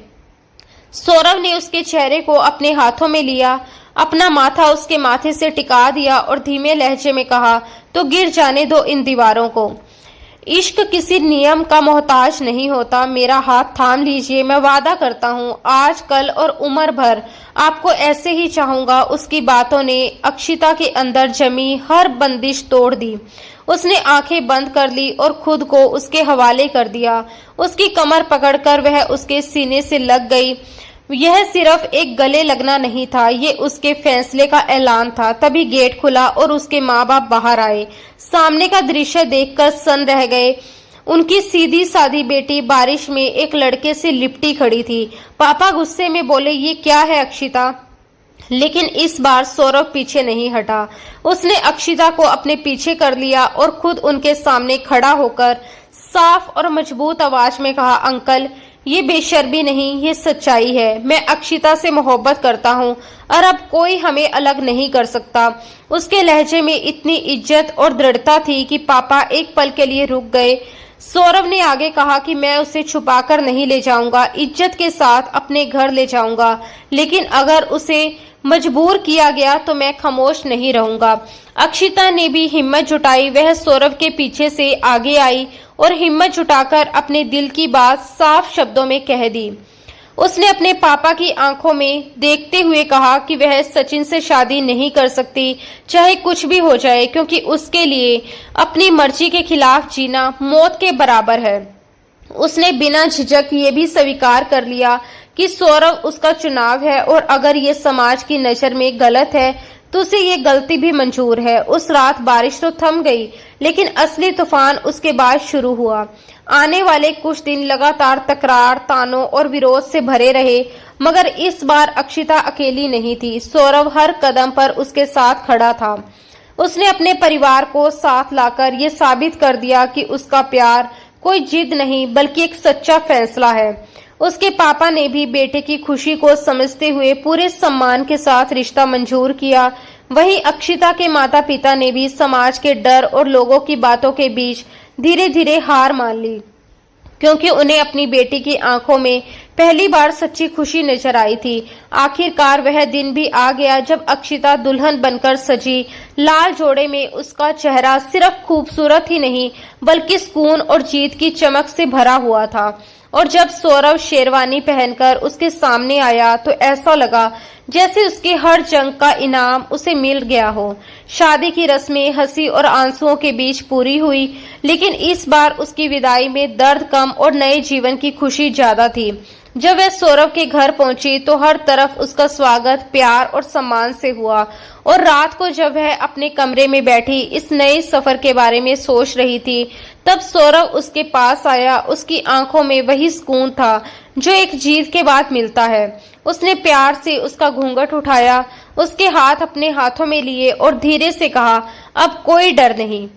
सौरभ ने उसके चेहरे को अपने हाथों में लिया, अपना माथा उसके माथे से टिका दिया और धीमे लहजे में कहा, तो गिर जाने दो इन दीवारों को। इश्क किसी नियम का मोहताज नहीं होता। मेरा हाथ थाम लीजिए, मैं वादा करता हूँ आज, कल और उम्र भर आपको ऐसे ही चाहूंगा। उसकी बातों ने अक्षिता के अंदर जमी हर बंदिश तोड़ दी। उसने आंखें बंद कर ली और खुद को उसके हवाले कर दिया। उसकी कमर पकड़कर वह उसके सीने से लग गई। यह सिर्फ एक गले लगना नहीं था, ये उसके फैसले का ऐलान था। तभी गेट खुला और उसके माँ बाप बाहर आए। सामने का दृश्य देखकर सन रह गए। उनकी सीधी सादी बेटी बारिश में एक लड़के से लिपटी खड़ी थी। पापा गुस्से में बोले, ये क्या है अक्षिता? लेकिन इस बार सौरभ पीछे नहीं हटा। उसने अक्षिता को अपने पीछे कर लिया और खुद उनके सामने खड़ा होकर साफ और मजबूत आवाज में कहा, अंकल, ये बेशर्मी नहीं, ये सच्चाई है। मैं अक्षिता से मोहब्बत करता हूँ और अब कोई हमें अलग नहीं कर सकता। उसके लहजे में इतनी इज्जत और दृढ़ता थी कि पापा एक पल के लिए रुक गए। सौरभ ने आगे कहा कि मैं उसे छुपाकर नहीं ले जाऊंगा, इज्जत के साथ अपने घर ले जाऊंगा, लेकिन अगर उसे मजबूर किया गया तो मैं खामोश नहीं रहूंगा। अक्षिता ने भी हिम्मत जुटाई। वह सौरभ के पीछे से आगे आई और हिम्मत जुटाकर अपने दिल की बात साफ शब्दों में कह दी। उसने अपने पापा की आंखों में देखते हुए कहा कि वह सचिन से शादी नहीं कर सकती, चाहे कुछ भी हो जाए, क्योंकि उसके लिए अपनी मर्जी के खिलाफ जीना मौत के बराबर है। उसने बिना झिझक ये भी स्वीकार कर लिया कि सौरभ उसका चुनाव है और अगर ये समाज की नजर में गलत है तो उसे ये गलती भी मंजूर है। उस रात बारिश तो थम गई, लेकिन असली तूफान उसके बाद शुरू हुआ। आने वाले कुछ दिन लगातार तकरार, तानों और विरोध से भरे रहे, मगर इस बार अक्षिता अकेली नहीं थी। सौरभ हर कदम पर उसके साथ खड़ा था। उसने अपने परिवार को साथ लाकर ये साबित कर दिया कि उसका प्यार कोई जिद नहीं बल्कि एक सच्चा फैसला है। उसके पापा ने भी बेटे की खुशी को समझते हुए पूरे सम्मान के साथ रिश्ता मंजूर किया। वहीं अक्षिता के माता पिता ने भी समाज के डर और लोगों की बातों के बीच धीरे धीरे हार मान ली, क्योंकि उन्हें अपनी बेटी की आंखों में पहली बार सच्ची खुशी नजर आई थी। आखिरकार वह दिन भी आ गया जब अक्षिता दुल्हन बनकर सजी। लाल जोड़े में उसका चेहरा सिर्फ खूबसूरत ही नहीं बल्कि सुकून और जीत की चमक से भरा हुआ था। और जब सौरभ शेरवानी पहनकर उसके सामने आया तो ऐसा लगा जैसे उसकी हर जंग का इनाम उसे मिल गया हो। शादी की रस्में हंसी और आंसुओं के बीच पूरी हुई, लेकिन इस बार उसकी विदाई में दर्द कम और नए जीवन की खुशी ज्यादा थी। जब वह सौरभ के घर पहुंची तो हर तरफ उसका स्वागत प्यार और सम्मान से हुआ। और रात को जब वह अपने कमरे में बैठी इस नए सफर के बारे में सोच रही थी, तब सौरभ उसके पास आया। उसकी आंखों में वही सुकून था जो एक जीत के बाद मिलता है। उसने प्यार से उसका घूंघट उठाया, उसके हाथ अपने हाथों में लिए और धीरे से कहा, अब कोई डर नहीं,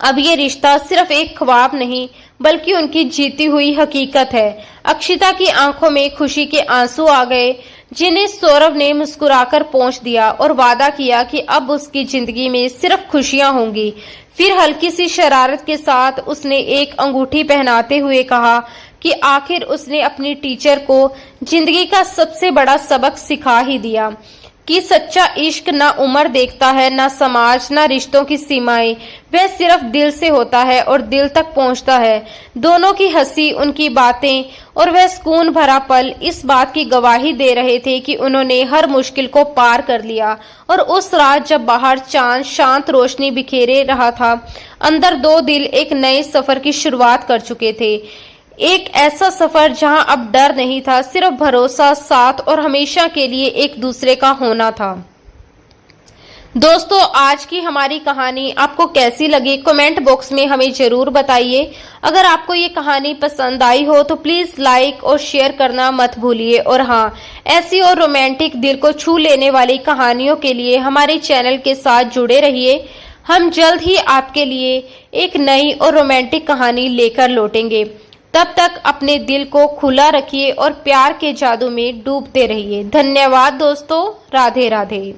अब ये रिश्ता सिर्फ एक ख्वाब नहीं बल्कि उनकी जीती हुई हकीकत है। अक्षिता की आंखों में खुशी के आंसू आ गए, जिन्हें सौरभ ने मुस्कुराकर पोंछ दिया और वादा किया कि अब उसकी जिंदगी में सिर्फ खुशियां होंगी। फिर हल्की सी शरारत के साथ उसने एक अंगूठी पहनाते हुए कहा कि आखिर उसने अपनी टीचर को जिंदगी का सबसे बड़ा सबक सिखा ही दिया कि सच्चा इश्क ना उम्र देखता है, ना समाज, ना रिश्तों की सीमाएं। वह सिर्फ दिल से होता है और दिल तक पहुंचता है। दोनों की हंसी, उनकी बातें और वह सुकून भरा पल इस बात की गवाही दे रहे थे कि उन्होंने हर मुश्किल को पार कर लिया। और उस रात जब बाहर चांद शांत रोशनी बिखेरे रहा था, अंदर दो दिल एक नए सफर की शुरुआत कर चुके थे। एक ऐसा सफर जहां अब डर नहीं था, सिर्फ भरोसा, साथ और हमेशा के लिए एक दूसरे का होना था। दोस्तों, आज की हमारी कहानी आपको कैसी लगी कमेंट बॉक्स में हमें जरूर बताइए। अगर आपको ये कहानी पसंद आई हो तो प्लीज लाइक और शेयर करना मत भूलिए। और हाँ, ऐसी और रोमांटिक दिल को छू लेने वाली कहानियों के लिए हमारे चैनल के साथ जुड़े रहिए। हम जल्द ही आपके लिए एक नई और रोमांटिक कहानी लेकर लौटेंगे। तब तक अपने दिल को खुला रखिए और प्यार के जादू में डूबते रहिए। धन्यवाद दोस्तों। राधे राधे।